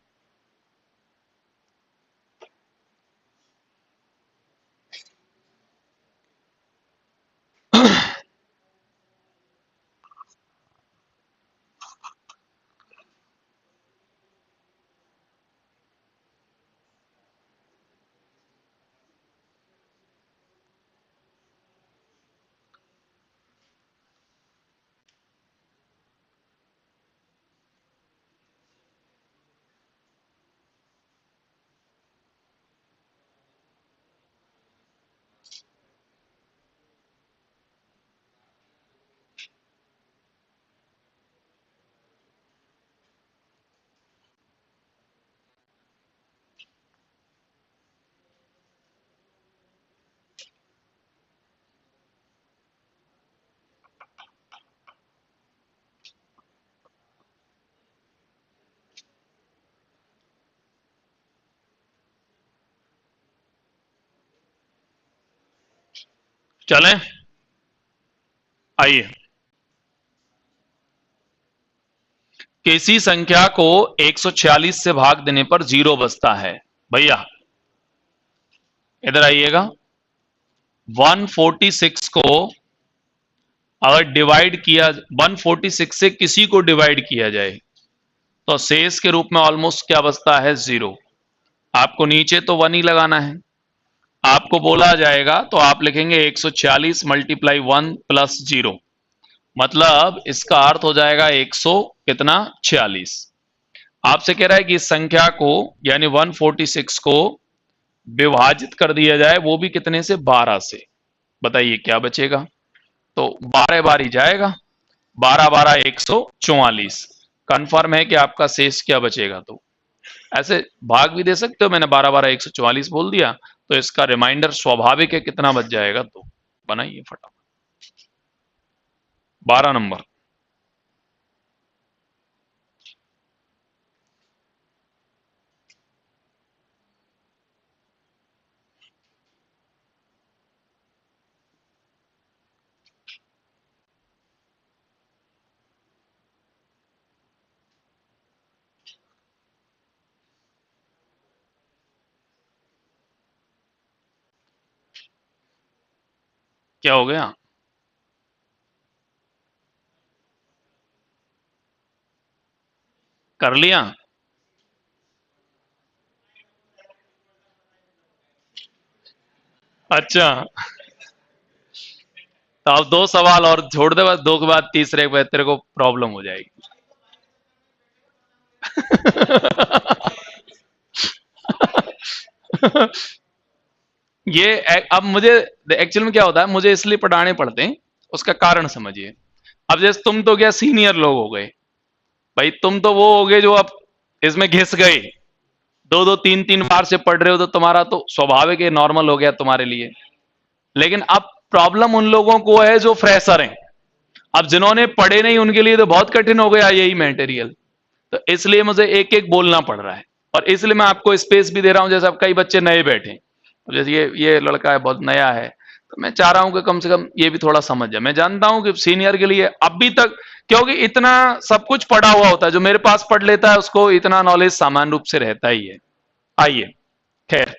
चलें, आइए। किसी संख्या को 146 से भाग देने पर जीरो बचता है। भैया इधर आइएगा। 146 को अगर डिवाइड किया, 146 से किसी को डिवाइड किया जाए तो शेष के रूप में ऑलमोस्ट क्या बचता है? जीरो। आपको नीचे तो 1 ही लगाना है। आपको बोला जाएगा तो आप लिखेंगे 146 मल्टीप्लाई 1 प्लस जीरो, मतलब इसका अर्थ हो जाएगा 100 कितना 46। आपसे कह रहा है कि इस संख्या को यानी 146 को विभाजित कर दिया जाए, वो भी कितने से? 12 से। बताइए क्या बचेगा? तो 12 बार ही जाएगा, 12 12 144। कंफर्म है कि आपका शेष क्या बचेगा? तो ऐसे भाग भी दे सकते हो, मैंने 12 12 144 बोल दिया तो इसका रिमाइंडर स्वाभाविक है कितना बच जाएगा? तो बनाइए फटाफट। 12 नंबर। क्या हो गया? कर लिया? अच्छा, तो अब दो सवाल और छोड़ दे, बस दो के बाद तीसरे के बाद तेरे को प्रॉब्लम हो जाएगी। ये अब मुझे एक्चुअल में क्या होता है, मुझे इसलिए पढ़ाने पड़ते हैं, उसका कारण समझिए। अब जैसे तुम तो क्या सीनियर लोग हो गए भाई, तुम तो वो हो गए जो अब इसमें घिस गए, दो दो तीन तीन बार से पढ़ रहे हो, तो तुम्हारा तो स्वाभाविक है, नॉर्मल हो गया तुम्हारे लिए। लेकिन अब प्रॉब्लम उन लोगों को है जो फ्रेशर हैं। अब जिन्होंने पढ़े नहीं उनके लिए तो बहुत कठिन हो गया यही मटेरियल। तो इसलिए मुझे एक एक बोलना पड़ रहा है, और इसलिए मैं आपको स्पेस भी दे रहा हूं। जैसे अब कई बच्चे नए बैठे, अब जैसे ये लड़का है बहुत नया है, तो मैं चाह रहा हूं कि कम से कम ये भी थोड़ा समझ जाए। मैं जानता हूं कि सीनियर के लिए अभी तक, क्योंकि इतना सब कुछ पढ़ा हुआ होता है, जो मेरे पास पढ़ लेता है उसको इतना नॉलेज सामान्य रूप से रहता ही है। आइए, खैर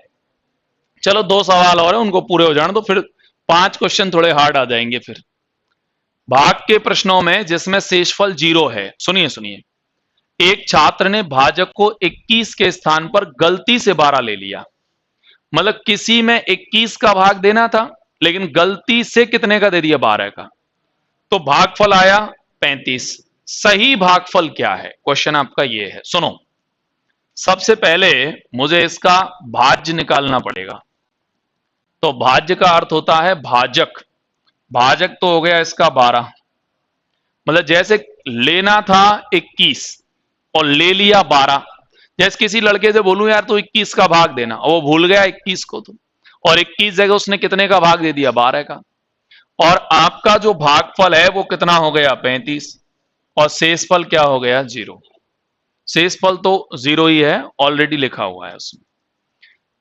चलो, दो सवाल और हैं, उनको पूरे हो जाने तो फिर 5 क्वेश्चन थोड़े हार्ड आ जाएंगे। फिर भाग के प्रश्नों में जिसमें शेषफल जीरो है, सुनिए सुनिए। एक छात्र ने भाजक को 21 के स्थान पर गलती से 12 ले लिया। मतलब किसी में 21 का भाग देना था, लेकिन गलती से कितने का दे दिया? 12 का। तो भागफल आया 35। सही भागफल क्या है? क्वेश्चन आपका ये है, सुनो। सबसे पहले मुझे इसका भाज्य निकालना पड़ेगा। तो भाज्य का अर्थ होता है भाजक। भाजक तो हो गया इसका 12। मतलब जैसे लेना था 21 और ले लिया 12। जैसे किसी लड़के से बोलूं यार तो 21 का भाग देना, और वो भूल गया 21 को, तो और 21 जगह उसने कितने का भाग दे दिया? 12 का। और आपका जो भागफल है वो कितना हो गया? 35। और शेषफल क्या हो गया? जीरो। शेषफल तो जीरो ही है, ऑलरेडी लिखा हुआ है उसमें।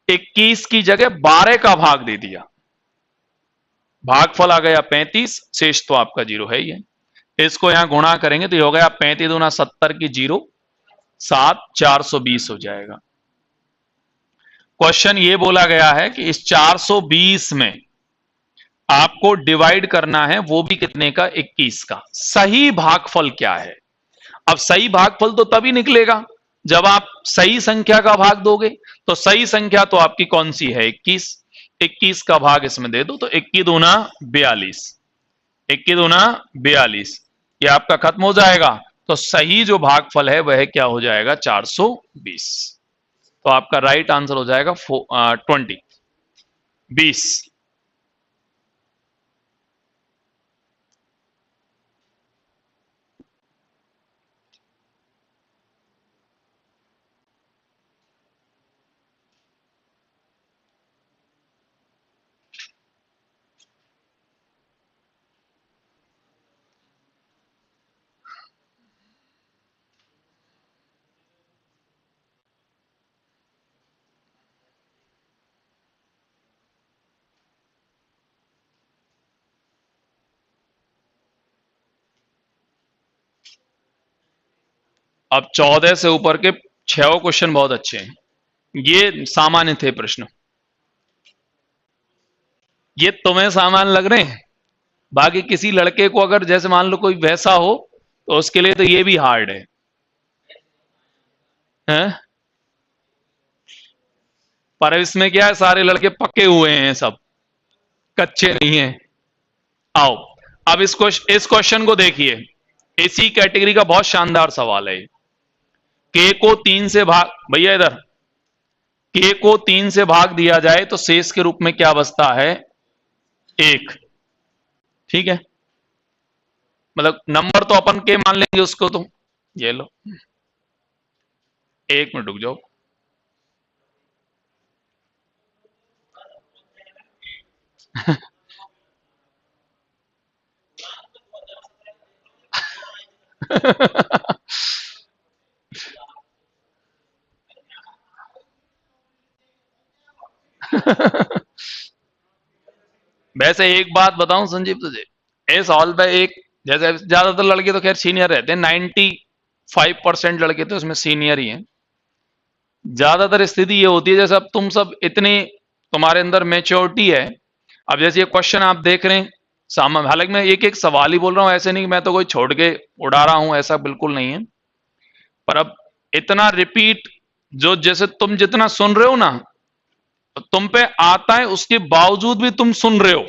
21 की जगह 12 का भाग दे दिया, भागफल आ गया 35, शेष तो आपका जीरो है ही है। इसको यहां गुणा करेंगे तो ये हो गया 35 दूना 70 की जीरो, 7 420 हो जाएगा। क्वेश्चन ये बोला गया है कि इस 420 में आपको डिवाइड करना है, वो भी कितने का? 21 का। सही भागफल क्या है? अब सही भागफल तो तभी निकलेगा जब आप सही संख्या का भाग दोगे। तो सही संख्या तो आपकी कौन सी है? 21। 21 का भाग इसमें दे दो तो 21 दूना 42, 21 दूना 42, ये आपका खत्म हो जाएगा। तो सही जो भागफल है वह क्या हो जाएगा? 420। तो आपका राइट आंसर हो जाएगा 20, 20। अब 14 से ऊपर के 6 क्वेश्चन बहुत अच्छे हैं, ये सामान्य थे प्रश्न, ये तुम्हें सामान्य लग रहे हैं। बाकी किसी लड़के को अगर जैसे मान लो कोई वैसा हो तो उसके लिए तो ये भी हार्ड है, हैं? पर इसमें क्या है, सारे लड़के पक्के हुए हैं, सब कच्चे नहीं हैं। आओ अब इस क्वेश्चन को देखिए, इसी कैटेगरी का बहुत शानदार सवाल है। के को 3 से भाग, भैया इधर, के को 3 से भाग दिया जाए तो शेष के रूप में क्या बचता है, 1। ठीक है, मतलब नंबर तो अपन के मान लेंगे उसको, तो ये लो, 1 मिनट रुक जाओ। वैसे एक बात बताऊं संजीव तुझे, इस हॉल पे एक, जैसे ज्यादातर लड़के तो खैर सीनियर रहते हैं, 95% लड़के तो इसमें सीनियर ही हैं। ज्यादातर स्थिति ये होती है जैसे अब तुम सब इतने, तुम्हारे अंदर मेच्योरिटी है। अब जैसे ये क्वेश्चन आप देख रहे हैं सामने, हालांकि मैं एक एक सवाल ही बोल रहा हूं, ऐसे नहीं कि मैं तो कोई छोड़ के उड़ा रहा हूं, ऐसा बिल्कुल नहीं है। पर अब इतना रिपीट, जो जैसे तुम जितना सुन रहे हो ना, तो तुम पे आता है, उसके बावजूद भी तुम सुन रहे हो,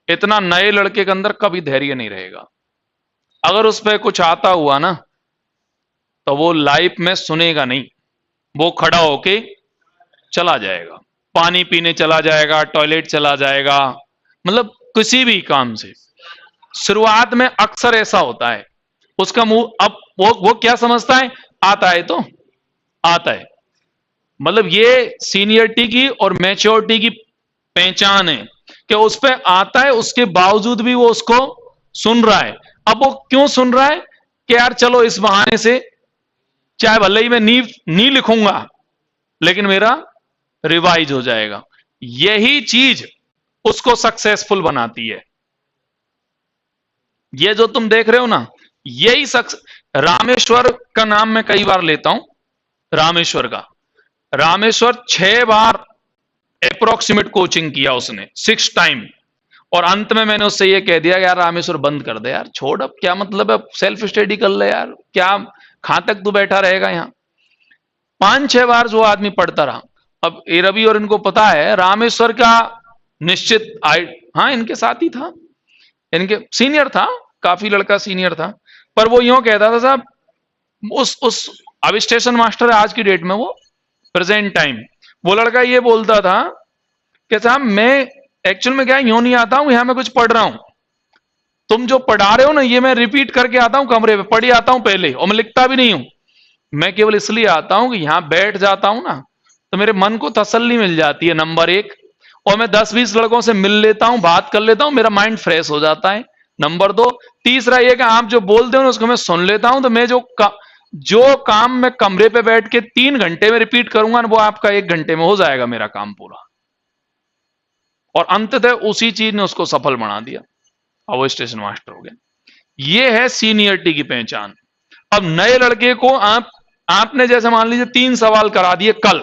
इतना नए लड़के के अंदर कभी धैर्य नहीं रहेगा। अगर उस पर कुछ आता हुआ ना, तो वो लाइफ में सुनेगा नहीं, वो खड़ा होके चला जाएगा, पानी पीने चला जाएगा, टॉयलेट चला जाएगा, मतलब किसी भी काम से। शुरुआत में अक्सर ऐसा होता है, उसका मुंह, अब वो क्या समझता है, आता है तो आता है। मतलब ये सीनियरिटी की और मैच्योरिटी की पहचान है कि उस पे आता है, उसके बावजूद भी वो उसको सुन रहा है। अब वो क्यों सुन रहा है कि यार चलो इस बहाने से, चाहे भले ही मैं नी लिखूंगा, लेकिन मेरा रिवाइज हो जाएगा। यही चीज उसको सक्सेसफुल बनाती है। ये जो तुम देख रहे हो ना, यही रामेश्वर का नाम मैं कई बार लेता हूं, रामेश्वर का, रामेश्वर 6 बार अप्रोक्सीमेट कोचिंग किया उसने, 6 टाइम। और अंत में मैंने उससे ये कह दिया यार रामेश्वर बंद कर दे यार, छोड़, अब क्या मतलब है, सेल्फ स्टडी कर ले यार, क्या कहां तक तू बैठा रहेगा यहां। 5-6 बार जो आदमी पढ़ता रहा। अब ए रवि और इनको पता है रामेश्वर का निश्चित हाँ इनके साथ ही था, इनके सीनियर था, काफी लड़का सीनियर था। पर वो यूं कहता था साहब, उस अब स्टेशन मास्टर है आज की डेट में, वो प्रेजेंट टाइम, वो लड़का ये बोलता था कि साहब मैं एक्चुअल में क्या यूं नहीं आता हूं, यहां मैं कुछ पढ़ रहा हूं, तुम जो पढ़ा रहे हो ना ये मैं रिपीट करके आता हूं, कमरे में पढ़ी आता हूं पहले, और मैं लिखता भी नहीं हूं। मैं केवल इसलिए आता हूं कि यहां बैठ जाता हूं ना, तो मेरे मन को तसल्ली मिल जाती है, नंबर 1, और मैं 10-20 लड़कों से मिल लेता हूं, बात कर लेता हूं, मेरा माइंड फ्रेश हो जाता है, नंबर 2। तीसरा यह कि आप जो बोलते हो ना उसको मैं सुन लेता हूं, तो मैं जो काम मैं कमरे पे बैठ के 3 घंटे में रिपीट करूंगा ना, वो आपका 1 घंटे में हो जाएगा मेरा काम पूरा। और अंततः उसी चीज ने उसको सफल बना दिया और वो स्टेशन मास्टर हो गया। ये है सीनियरिटी की पहचान। अब नए लड़के को आपने जैसे मान लीजिए 3 सवाल करा दिए कल,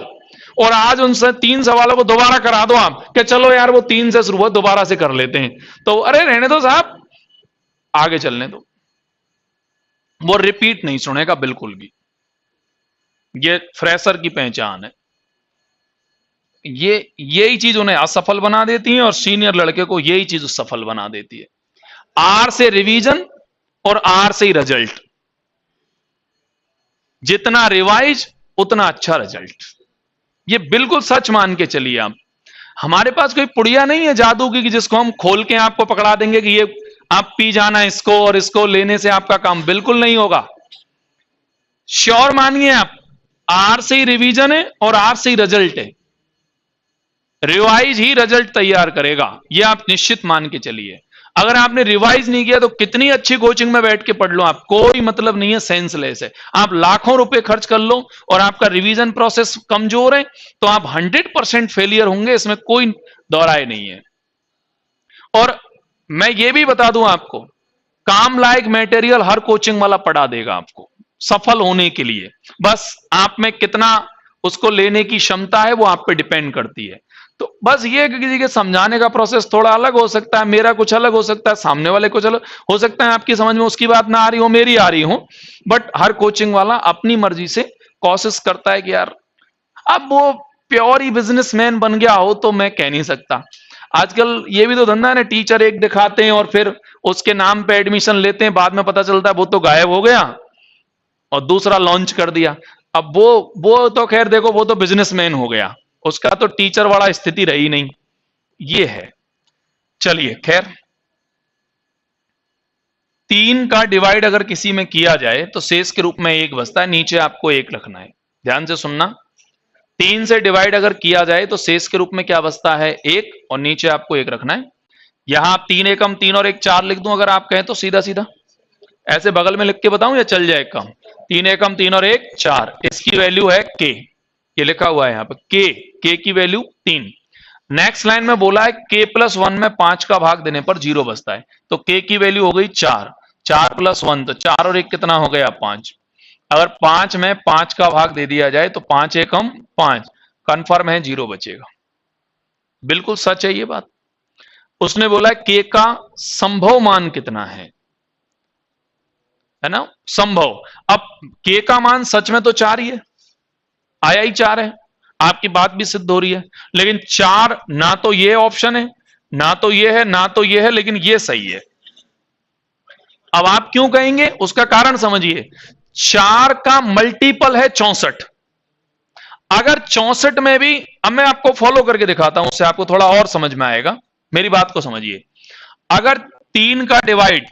और आज उनसे 3 सवालों को दोबारा करा दो आप, कि चलो यार वो 3 से शुरुआत दोबारा से कर लेते हैं, तो अरे रहने दो साहब, आगे चलने दो, वो रिपीट नहीं सुनेगा बिल्कुल भी। ये फ्रेशर की पहचान है। यही चीज उन्हें असफल बना देती है, और सीनियर लड़के को यही चीज सफल बना देती है। आर से रिवीजन और आर से ही रिजल्ट, जितना रिवाइज उतना अच्छा रिजल्ट। ये बिल्कुल सच मान के चलिए आप। हमारे पास कोई पुड़िया नहीं है जादू की कि जिसको हम खोल के आपको पकड़ा देंगे कि ये आप पी जाना इसको, और इसको लेने से आपका काम, बिल्कुल नहीं होगा। श्योर मानिए आप, आर से ही रिवीजन है और आर से ही रिजल्ट है। रिवाइज ही रिजल्ट तैयार करेगा, ये आप निश्चित मान के चलिए। अगर आपने रिवाइज नहीं किया तो कितनी अच्छी कोचिंग में बैठ के पढ़ लो आप, कोई मतलब नहीं है, सेंसलेस है। आप लाखों रुपए खर्च कर लो और आपका रिवीजन प्रोसेस कमजोर है, तो आप 100% फेलियर होंगे, इसमें कोई दौराए नहीं है। और मैं ये भी बता दूं आपको, काम लायक मटेरियल हर कोचिंग वाला पढ़ा देगा आपको, सफल होने के लिए। बस आप में कितना उसको लेने की क्षमता है वो आप पे डिपेंड करती है। तो बस ये कि किसी के समझाने का प्रोसेस थोड़ा अलग हो सकता है, मेरा कुछ अलग हो सकता है, सामने वाले कुछ अलग हो सकता है, आपकी समझ में उसकी बात ना आ रही हो, मेरी आ रही हो। बट हर कोचिंग वाला अपनी मर्जी से कोशिश करता है कि यार, अब वो प्योर ही बिजनेसमैन बन गया हो तो मैं कह नहीं सकता। आजकल ये भी तो धंधा है ना, टीचर एक दिखाते हैं और फिर उसके नाम पे एडमिशन लेते हैं, बाद में पता चलता है वो तो गायब हो गया और दूसरा लॉन्च कर दिया। अब वो तो खैर देखो, वो तो बिजनेसमैन हो गया, उसका तो टीचर वाला स्थिति रही नहीं। ये है। चलिए खैर, 3 का डिवाइड अगर किसी में किया जाए तो शेष के रूप में 1 बचता है, नीचे आपको 1 रखना है। ध्यान से सुनना, 3 से डिवाइड अगर किया जाए तो शेष के रूप में क्या बचता है, 1, और नीचे आपको 1 रखना है। यहां आप 3 एकम 3 और 1 4 लिख दूं अगर आप कहें तो, सीधा सीधा ऐसे बगल में लिख के बताऊं या चल जाए काम? 3 एकम 3 और 1 4, इसकी वैल्यू है के, ये लिखा हुआ है यहां पे के की वैल्यू 3। नेक्स्ट लाइन में बोला है के प्लस 1 में 5 का भाग देने पर 0 बचता है, तो के की वैल्यू हो गई 4, 4 प्लस 1 तो 4 और 1 कितना हो गया 5। अगर 5 में 5 का भाग दे दिया जाए तो 5 एकम 5, कंफर्म है 0 बचेगा। बिल्कुल सच है ये बात। उसने बोला के का संभव मान कितना है ना, संभव। अब के का मान सच में तो 4 ही है, आया ही 4 है, आपकी बात भी सिद्ध हो रही है। लेकिन 4 ना तो ये ऑप्शन है, ना तो ये है, ना तो ये है, लेकिन ये सही है। अब आप क्यों कहेंगे, उसका कारण समझिए। 4 का मल्टीपल है 64। अगर 64 में भी, अब मैं आपको फॉलो करके दिखाता हूं, उससे आपको थोड़ा और समझ में आएगा, मेरी बात को समझिए। अगर 3 का डिवाइड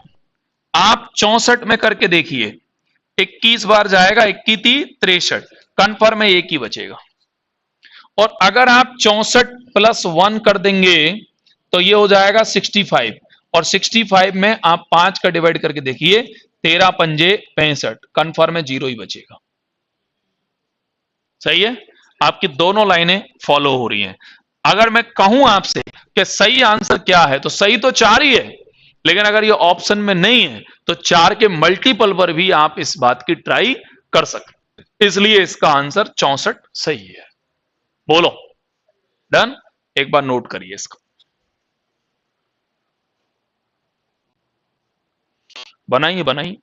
आप 64 में करके देखिए, 21 बार जाएगा, 21 63, कंफर्म है 1 ही बचेगा। और अगर आप 64 प्लस 1 कर देंगे तो ये हो जाएगा 65, और 65 में आप 5 का डिवाइड करके देखिए, 13 पंजे 65, कंफर्म है 0 ही बचेगा। सही है, आपकी दोनों लाइनें फॉलो हो रही हैं। अगर मैं कहूं आपसे कि सही आंसर क्या है, तो सही तो 4 ही है, लेकिन अगर ये ऑप्शन में नहीं है तो 4 के मल्टीपल पर भी आप इस बात की ट्राई कर सकते हैं। इसलिए इसका आंसर 64 सही है। बोलो, डन? एक बार नोट करिए इसको, बनाइए बनाइए।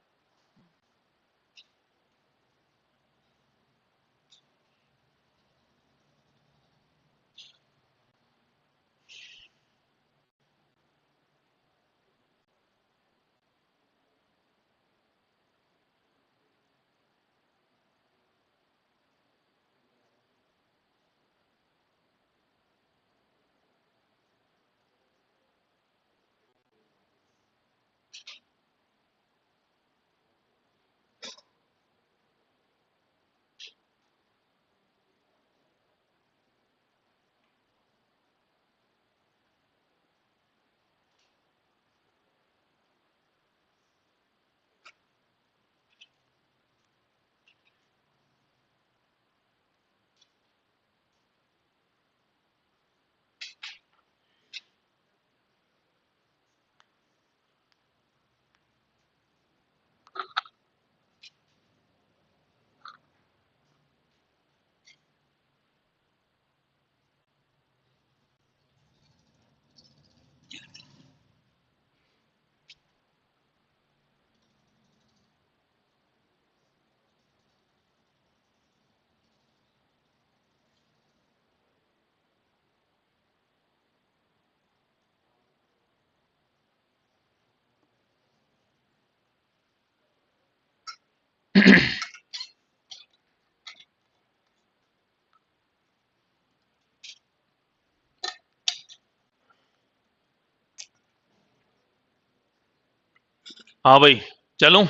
हाँ भाई, चलूं?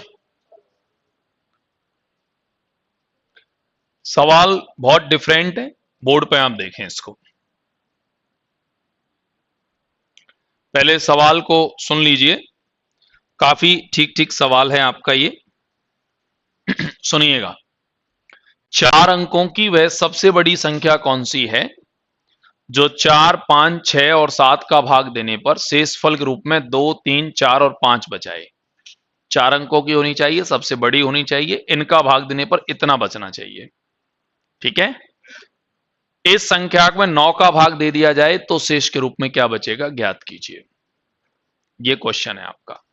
सवाल बहुत डिफरेंट है, बोर्ड पे आप देखें इसको। पहले सवाल को सुन लीजिए, काफी ठीक ठीक सवाल है आपका ये। सुनिएगा, 4 अंकों की वह सबसे बड़ी संख्या कौन सी है जो 4, 5, 6 और 7 का भाग देने पर शेषफल के रूप में 2, 3, 4 और 5 बचाए। 4 अंकों की होनी चाहिए, सबसे बड़ी होनी चाहिए, इनका भाग देने पर इतना बचना चाहिए। ठीक है, इस संख्या में 9 का भाग दे दिया जाए तो शेष के रूप में क्या बचेगा ज्ञात कीजिए। ये क्वेश्चन है आपका।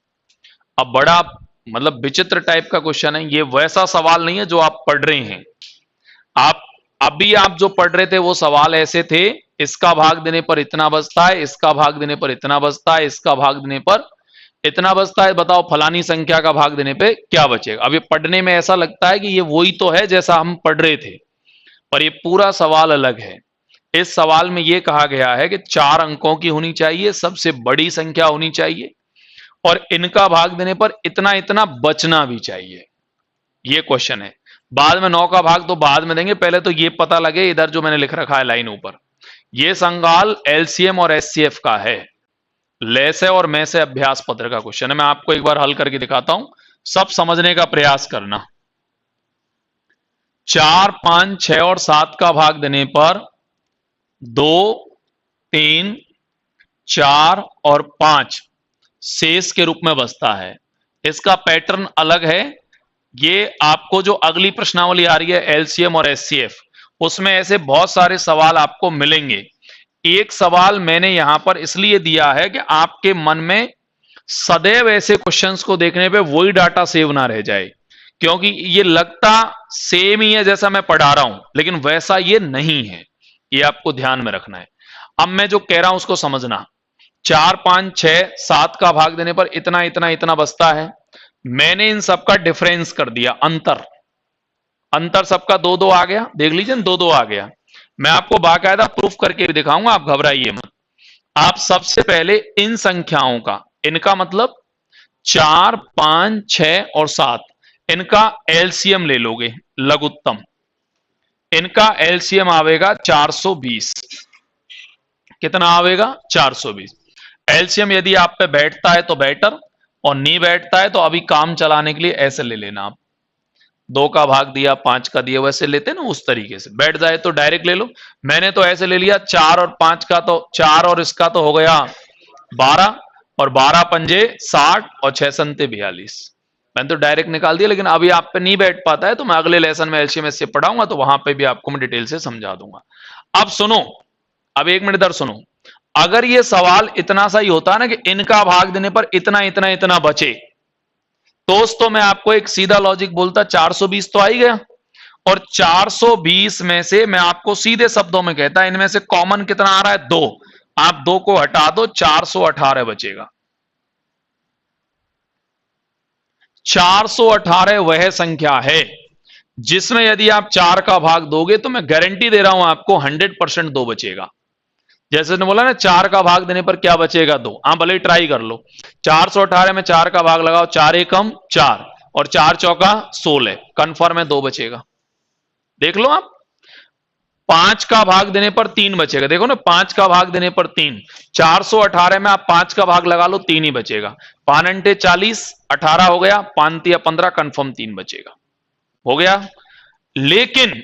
अब बड़ा मतलब विचित्र टाइप का क्वेश्चन है, ये वैसा सवाल नहीं है जो आप पढ़ रहे हैं। आप अभी आप जो पढ़ रहे थे वो सवाल ऐसे थे, इसका भाग देने पर इतना बचता है, इसका भाग देने पर इतना बचता है, इसका भाग देने पर इतना बचता है, बताओ फलानी संख्या का भाग देने पे क्या बचेगा। अब ये पढ़ने में ऐसा लगता है कि ये वही तो है जैसा हम पढ़ रहे थे, पर ये पूरा सवाल अलग है। इस सवाल में ये कहा गया है कि 4 अंकों की होनी चाहिए, सबसे बड़ी संख्या होनी चाहिए, और इनका भाग देने पर इतना इतना बचना भी चाहिए। ये क्वेश्चन है। बाद में 9 का भाग तो बाद में देंगे, पहले तो ये पता लगे इधर जो मैंने लिख रखा है लाइन ऊपर, ये सवाल एलसीएम और एचसीएफ का है, ले से और मैं से अभ्यास पत्र का क्वेश्चन है। मैं आपको एक बार हल करके दिखाता हूं, सब समझने का प्रयास करना। 4, 5, 6 और 7 का भाग देने पर 2, 3, 4 और 5 शेष के रूप में बचता है। इसका पैटर्न अलग है। ये आपको जो अगली प्रश्नावली आ रही है एलसीएम और एचसीएफ, उसमें ऐसे बहुत सारे सवाल आपको मिलेंगे। एक सवाल मैंने यहां पर इसलिए दिया है कि आपके मन में सदैव ऐसे क्वेश्चंस को देखने पे वही डाटा सेव ना रह जाए, क्योंकि ये लगता सेम ही है जैसा मैं पढ़ा रहा हूं, लेकिन वैसा ये नहीं है। ये आपको ध्यान में रखना है। अब मैं जो कह रहा हूं उसको समझना। 4, 5, 6, 7 का भाग देने पर इतना इतना इतना बचता है। मैंने इन सबका डिफरेंस कर दिया, अंतर अंतर सबका 2 2 आ गया, देख लीजिए 2 2 आ गया। मैं आपको बाकायदा प्रूफ करके भी दिखाऊंगा, आप घबराइए मत। आप सबसे पहले इन संख्याओं का, इनका मतलब 4, 5, 6 और 7, इनका एलसीएम ले लोगे, लघुत्तम, इनका एलसीएम आवेगा 420। कितना आवेगा 420। एलसीएम यदि आप पे बैठता है तो बेटर, और नहीं बैठता है तो अभी काम चलाने के लिए ऐसे ले लेना। आप 2 का भाग दिया, 5 का दिया, वैसे लेते ना उस तरीके से। बैठ जाए तो डायरेक्ट ले लो, मैंने तो ऐसे ले लिया। 4 और 5 का तो 4 और इसका तो हो गया 12, और 12 पंजे 60 और 6 संते 42। मैंने तो डायरेक्ट निकाल दिया, लेकिन अभी आप पे नहीं बैठ पाता है तो मैं अगले लेसन में एलसीएम से पढ़ाऊंगा, तो वहां पे भी आपको मैं डिटेल से समझा दूंगा। अब सुनो, अब 1 मिनट इधर सुनो। अगर ये सवाल इतना सा ही होता ना कि इनका भाग देने पर इतना इतना इतना बचे, तो मैं आपको एक सीधा लॉजिक बोलता, 420 तो आ ही गया, और 420 में से मैं आपको सीधे शब्दों में कहता, इनमें से कॉमन कितना आ रहा है 2, आप 2 को हटा दो, 418 बचेगा। 418 वह संख्या है जिसमें यदि आप 4 का भाग दोगे तो मैं गारंटी दे रहा हूं आपको 100% 2 बचेगा। जैसे ने बोला ना 4 का भाग देने पर क्या बचेगा 2, आप भले ट्राई कर लो। 418 में 4 का भाग लगाओ, 4 एकम 4 और 4 चौका 16, कंफर्म है 2 बचेगा। देख लो आप, 5 का भाग देने पर 3 बचेगा, देखो ना 5 का भाग देने पर 3, 418 में आप 5 का भाग लगा लो 3 ही बचेगा। 5 अंटे 40, 18 हो गया, 5 या 15, कंफर्म 3 बचेगा, हो गया। लेकिन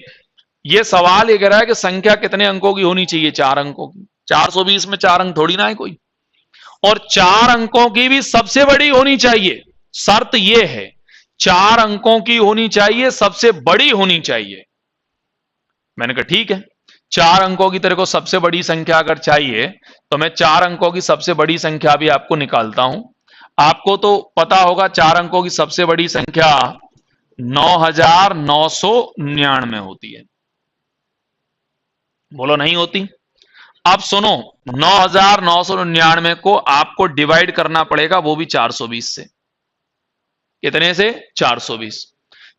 यह सवाल ये कह रहा है कि संख्या कितने अंकों की होनी चाहिए, 4 अंकों की। 420 में 4 अंक थोड़ी ना है कोई, और 4 अंकों की भी सबसे बड़ी होनी चाहिए। शर्त यह है 4 अंकों की होनी चाहिए, सबसे बड़ी होनी चाहिए। मैंने कहा ठीक है, 4 अंकों की तेरे को सबसे बड़ी संख्या अगर चाहिए तो मैं 4 अंकों की सबसे बड़ी संख्या भी आपको निकालता हूं। आपको तो पता होगा 4 अंकों की सबसे बड़ी संख्या 9999 होती है, बोलो नहीं होती। अब सुनो, 9999 को आपको डिवाइड करना पड़ेगा, वो भी 420 से। कितने से 420।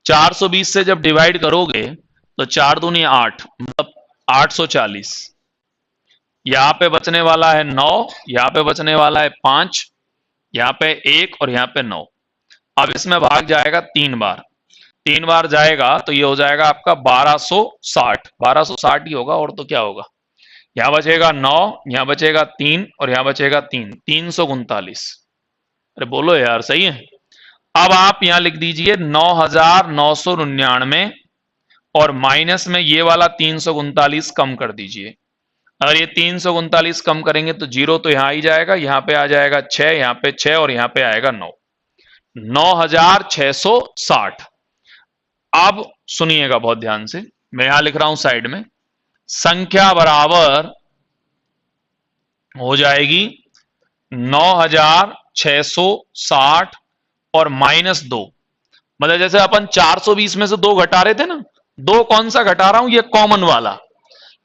420 से जब डिवाइड करोगे तो 4 दूनी 8, मतलब 840। यहां पे बचने वाला है 9, यहां पे बचने वाला है 5, यहां पे 1 और यहां पे 9। अब इसमें भाग जाएगा 3 बार, 3 बार जाएगा तो ये हो जाएगा आपका 1260। 1260 ही होगा, और तो क्या होगा। यहां बचेगा 9, यहां बचेगा 3 और यहां बचेगा 3, 339। अरे बोलो यार, सही है। अब आप यहां लिख दीजिए 9999 और माइनस में ये वाला 339 कम कर दीजिए। अगर ये 339 कम करेंगे तो 0 तो यहां ही जाएगा, यहां पे आ जाएगा 6, यहां पे 6 और यहां पे आएगा 9। 9660। अब सुनिएगा बहुत ध्यान से, मैं यहां लिख रहा हूं साइड में, संख्या बराबर हो जाएगी 9660 और -2। मतलब जैसे अपन 420 में से 2 घटा रहे थे ना, 2 कौन सा घटा रहा हूं, ये कॉमन वाला।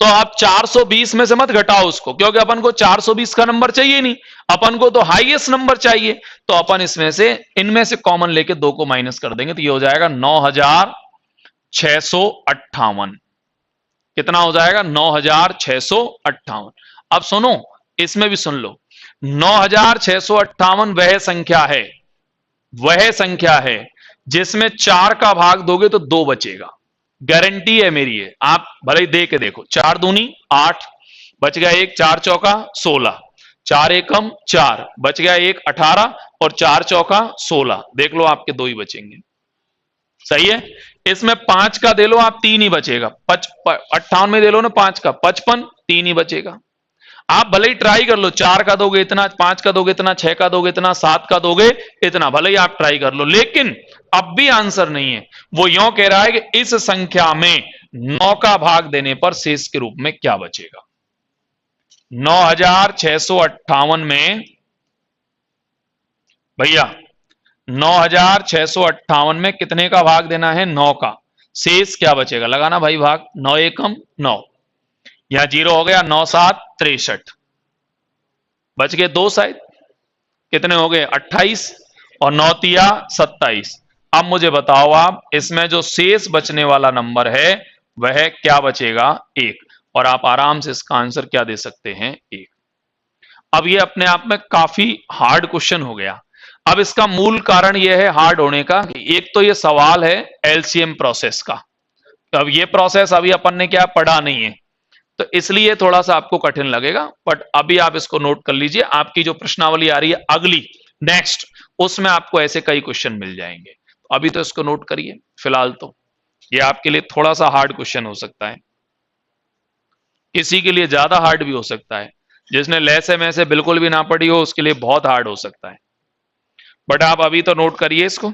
तो आप 420 में से मत घटाओ उसको, क्योंकि अपन को 420 का नंबर चाहिए नहीं, अपन को तो हाईएस्ट नंबर चाहिए। तो अपन इसमें से, इनमें से कॉमन लेके 2 को माइनस कर देंगे, तो ये हो जाएगा 9658। कितना हो जाएगा? 9658। अब सुनो, इसमें भी सुन लो, 9658 वह संख्या है जिसमें 4 का भाग दोगे तो 2 बचेगा। गारंटी है मेरी है, आप भले ही दे के देखो। 4 दूनी 8, बच गया 1, 4 चौका 16, 4 एकम 4, बच गया 1 18, और 4 चौका 16, देख लो आपके 2 ही बचेंगे। सही है। इसमें 5 का दे लो आप, 3 ही बचेगा। 58 में दे लो ना 5 का, 55, 3 ही बचेगा। आप भले ही ट्राई कर लो, 4 का दोगे इतना, 5 का दोगे इतना, 6 का दोगे इतना, 7 का दोगे इतना, भले ही आप ट्राई कर लो, लेकिन अब भी आंसर नहीं है। वो यूं कह रहा है कि इस संख्या में 9 का भाग देने पर शेष के रूप में क्या बचेगा। 9658 में भैया, 9658 में कितने का भाग देना है? 9 का। शेष क्या बचेगा? लगाना भाई भाग, 9 एकम 9, यहां 0 हो गया, 9 7 63, बच गए 2 शायद, कितने हो गए? 28, और 9 तिया 27। अब मुझे बताओ आप, इसमें जो शेष बचने वाला नंबर है वह क्या बचेगा? 1। और आप आराम से इसका आंसर क्या दे सकते हैं? 1। अब ये अपने आप में काफी हार्ड क्वेश्चन हो गया। अब इसका मूल कारण यह है हार्ड होने का, एक तो ये सवाल है एलसीएम प्रोसेस का। तो अब ये प्रोसेस अभी अपन ने क्या पढ़ा नहीं है, तो इसलिए थोड़ा सा आपको कठिन लगेगा, बट अभी आप इसको नोट कर लीजिए। आपकी जो प्रश्नावली आ रही है अगली, नेक्स्ट, उसमें आपको ऐसे कई क्वेश्चन मिल जाएंगे। तो अभी तो इसको नोट करिए फिलहाल, तो ये आपके लिए थोड़ा सा हार्ड क्वेश्चन हो सकता है, किसी के लिए ज्यादा हार्ड भी हो सकता है। जिसने लैसे में से बिल्कुल भी ना पढ़ी हो उसके लिए बहुत हार्ड हो सकता है, बट आप अभी तो नोट करिए इसको।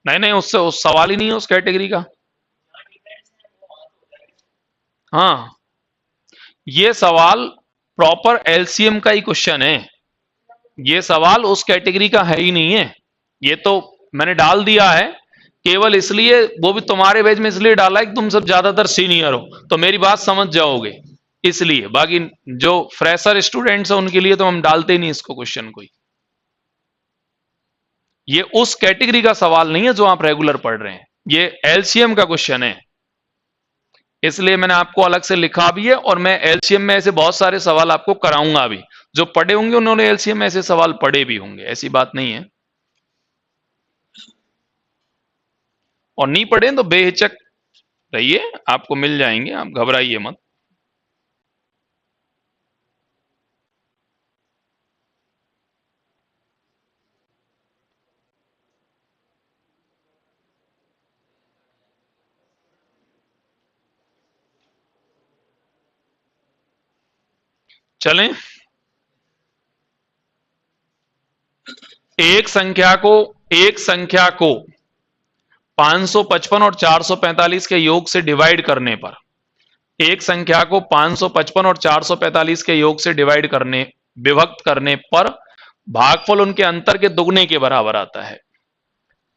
नहीं नहीं, उससे उस सवाल ही नहीं है उस कैटेगरी का। हाँ, ये सवाल प्रॉपर एलसीएम का ही क्वेश्चन है, ये सवाल उस कैटेगरी का है ही नहीं है। ये तो मैंने डाल दिया है केवल इसलिए, वो भी तुम्हारे बैच में इसलिए डाला है कि तुम सब ज्यादातर सीनियर हो तो मेरी बात समझ जाओगे, इसलिए। बाकी जो फ्रेशर स्टूडेंट्स हैं उनके लिए तो हम डालते ही नहीं इसको क्वेश्चन कोई। ये उस कैटेगरी का सवाल नहीं है जो आप रेगुलर पढ़ रहे हैं, ये एलसीएम का क्वेश्चन है, इसलिए मैंने आपको अलग से लिखा भी है। और मैं एलसीएम में ऐसे बहुत सारे सवाल आपको कराऊंगा अभी, जो पढ़े होंगे उन्होंने एलसीएम में ऐसे सवाल पढ़े भी होंगे, ऐसी बात नहीं है। और नहीं पढ़े तो बेहिचक रहिए, आपको मिल जाएंगे, आप घबराइए मत। चलें, एक संख्या को 555 और 445 के योग से डिवाइड करने पर, एक संख्या को 555 और 445 के योग से डिवाइड करने, विभक्त करने पर भागफल उनके अंतर के दुगने के बराबर आता है।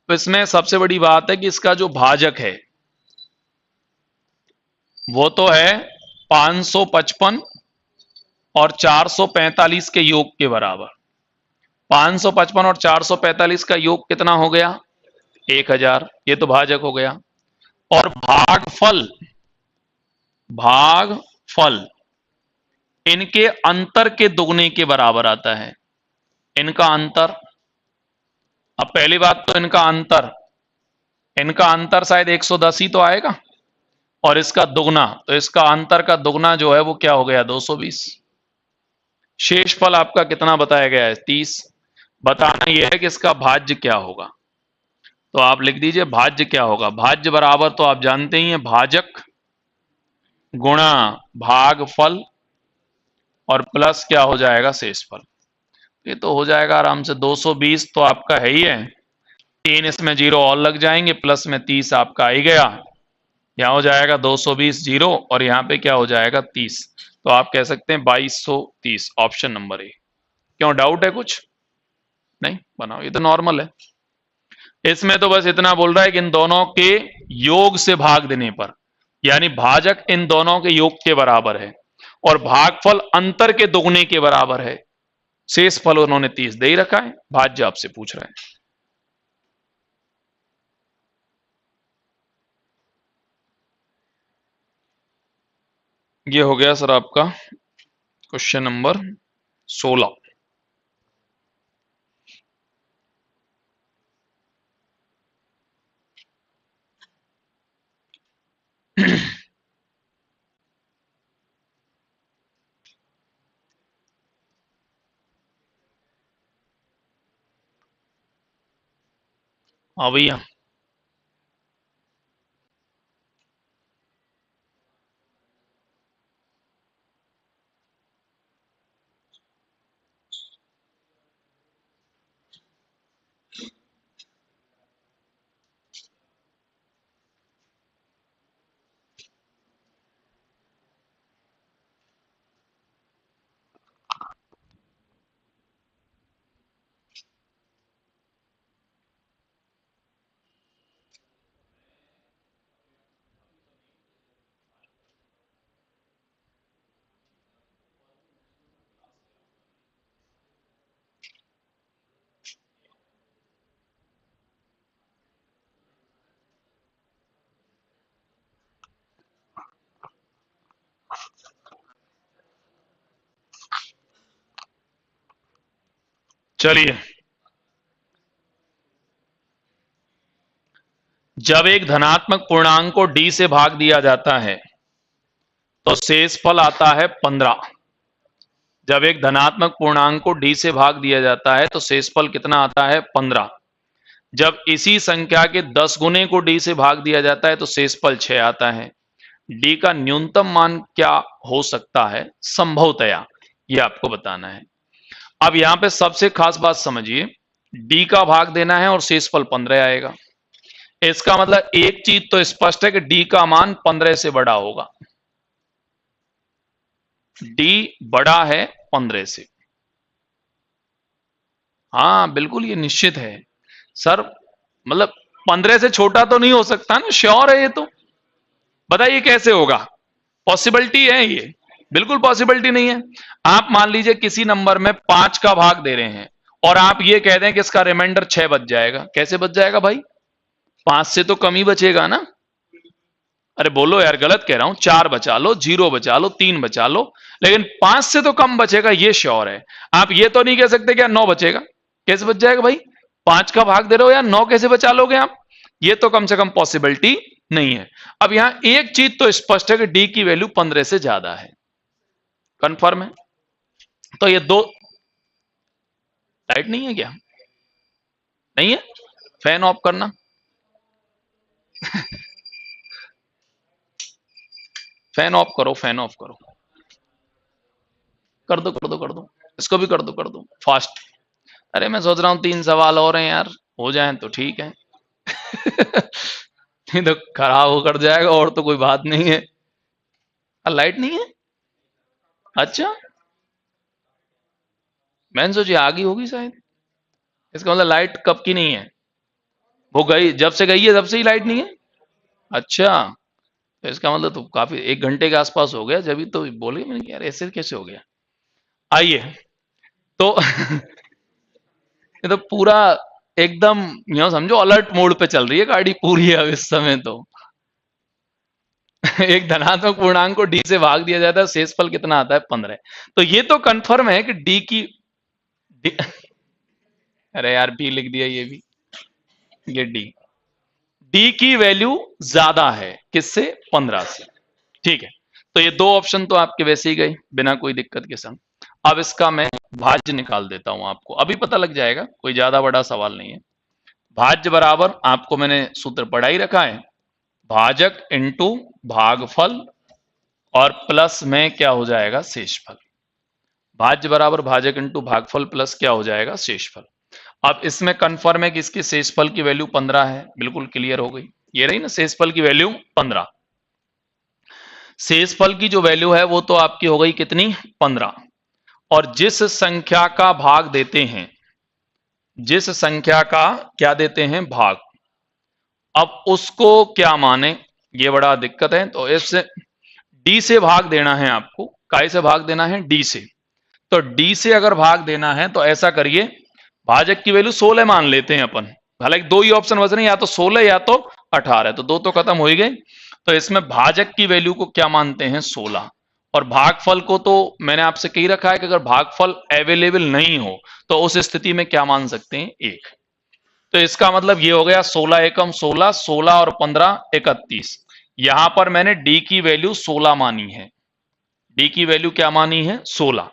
तो इसमें सबसे बड़ी बात है कि इसका जो भाजक है वो तो है 555 और 445 के योग के बराबर। 555 और 445 का योग कितना हो गया? 1000। ये तो भाजक हो गया। और भागफल, भागफल इनके अंतर के दुगने के बराबर आता है। इनका अंतर, अब पहली बात तो इनका अंतर शायद 110 ही तो आएगा, और इसका दुगना, तो इसका अंतर का दुगना जो है वो क्या हो गया? 220। शेषफल आपका कितना बताया गया है? 30। बताना यह है कि इसका भाज्य क्या होगा। तो आप लिख दीजिए भाज्य क्या होगा। भाज्य बराबर तो आप जानते ही हैं, भाजक गुणा भागफल और प्लस क्या हो जाएगा? शेषफल। ये तो हो जाएगा आराम से 220 तो आपका है ही है, 3 इसमें जीरो और लग जाएंगे, प्लस में 30 आपका आ ही गया। यहां हो जाएगा 220 जीरो, और यहां पे क्या हो जाएगा? 30। तो आप कह सकते हैं 2230, ऑप्शन नंबर ए। क्यों, डाउट है कुछ? नहीं, बनाओ, ये तो नॉर्मल है। इसमें तो बस इतना बोल रहा है कि इन दोनों के योग से भाग देने पर, यानी भाजक इन दोनों के योग के बराबर है और भागफल अंतर के दुगने के बराबर है। शेष फल उन्होंने 30 दे ही रखा है, भाज्य आपसे पूछ रहे हैं। ये हो गया सर आपका क्वेश्चन नंबर 16। हाँ भैया, चलिए, जब एक धनात्मक पूर्णांक को d से भाग दिया जाता है तो शेषफल आता है 15। जब एक धनात्मक पूर्णांक को d से भाग दिया जाता है तो शेषफल कितना आता है? 15। जब इसी संख्या के 10 गुने को d से भाग दिया जाता है तो शेषफल 6 आता है। d का न्यूनतम मान क्या हो सकता है संभवतया, ये आपको बताना है। अब यहां पे सबसे खास बात समझिए, d का भाग देना है और शेषफल 15 आएगा। इसका मतलब एक चीज तो स्पष्ट है कि d का मान 15 से बड़ा होगा। d बड़ा है 15 से, हाँ बिल्कुल, ये निश्चित है सर। मतलब 15 से छोटा तो नहीं हो सकता ना, श्योर है ये तो। बताइए कैसे होगा? पॉसिबिलिटी है ये? बिल्कुल पॉसिबिलिटी नहीं है। आप मान लीजिए किसी नंबर में 5 का भाग दे रहे हैं और आप ये कह दें कि इसका रिमाइंडर 6 बच जाएगा। कैसे बच जाएगा भाई? 5 से तो कम ही बचेगा ना। अरे बोलो यार, गलत कह रहा हूं। 4 बचा लो, 0 बचा लो, 3 बचा लो, लेकिन 5 से तो कम बचेगा, ये श्योर है। आप ये तो नहीं कह सकते क्या 9 बचेगा। कैसे बच जाएगा भाई? 5 का भाग दे रहे हो यार, 9 कैसे बचा लोगे आप? ये तो कम से कम पॉसिबिलिटी नहीं है। अब यहां एक चीज तो स्पष्ट है कि डी की वैल्यू 15 से ज्यादा है। कंफर्म है? तो ये दो, लाइट नहीं है क्या? नहीं है? फैन ऑफ करना। फैन ऑफ करो, फैन ऑफ करो। कर दो कर दो कर दो, इसको भी कर दो फास्ट। अरे मैं सोच रहा हूँ 3 सवाल और हैं यार, हो जाएं तो ठीक है। नहीं तो खराब होकर जाएगा, और तो कोई बात नहीं है। लाइट नहीं है? अच्छा, मैंने सोची आ गई होगी शायद। इसका मतलब लाइट कब की नहीं है? वो गई, जब से गई है तब से ही लाइट नहीं है। अच्छा, तो इसका मतलब तो काफी 1 घंटे के आसपास हो गया, जब ही तो बोले मैंने कि यार ऐसे कैसे हो गया। आइए, तो ये तो पूरा एकदम समझो अलर्ट मोड पे चल रही है गाड़ी पूरी अब इस समय तो। एक धनात्मक पूर्णांक को डी से भाग दिया जाता है, शेषफल कितना आता है? 15। तो ये तो कंफर्म है कि डी की डी, अरे यार बी लिख दिया ये भी, ये डी, डी की वैल्यू ज्यादा है किससे? 15 से। ठीक है, तो ये दो ऑप्शन तो आपके वैसे ही गए बिना कोई दिक्कत के संग। अब इसका मैं भाज्य निकाल देता हूं, आपको अभी पता लग जाएगा, कोई ज्यादा बड़ा सवाल नहीं है। भाज्य बराबर, आपको मैंने सूत्र पढ़ा ही रखा है, भाजक इंटू भागफल और प्लस में क्या हो जाएगा? शेषफल। भाज्य बराबर भाजक इंटू भागफल प्लस क्या हो जाएगा? शेषफल। अब इसमें कंफर्म है कि इसकी शेषफल की वैल्यू 15 है, बिल्कुल क्लियर हो गई। ये रही ना शेषफल की वैल्यू 15। शेषफल की जो वैल्यू है वो तो आपकी हो गई कितनी? 15। और जिस संख्या का भाग देते हैं, जिस संख्या का क्या देते हैं? भाग, अब उसको क्या माने? ये बड़ा दिक्कत है। तो इस डी से भाग देना है आपको, काय से भाग देना है? डी से। तो डी से अगर भाग देना है तो ऐसा करिए, भाजक की वैल्यू 16 मान लेते हैं अपन, हालांकि दो ही ऑप्शन बच रहे हैं, या तो 16 या तो 18, तो दो तो खत्म हो ही गए। तो इसमें भाजक की वैल्यू को क्या मानते हैं? 16। और भागफल को तो मैंने आपसे कही रखा है कि अगर भागफल अवेलेबल नहीं हो तो उस स्थिति में क्या मान सकते हैं? 1। तो इसका मतलब ये हो गया 16 एकम 16, 16 और 15 31। यहां पर मैंने डी की वैल्यू 16 मानी है, डी की वैल्यू क्या मानी है? 16।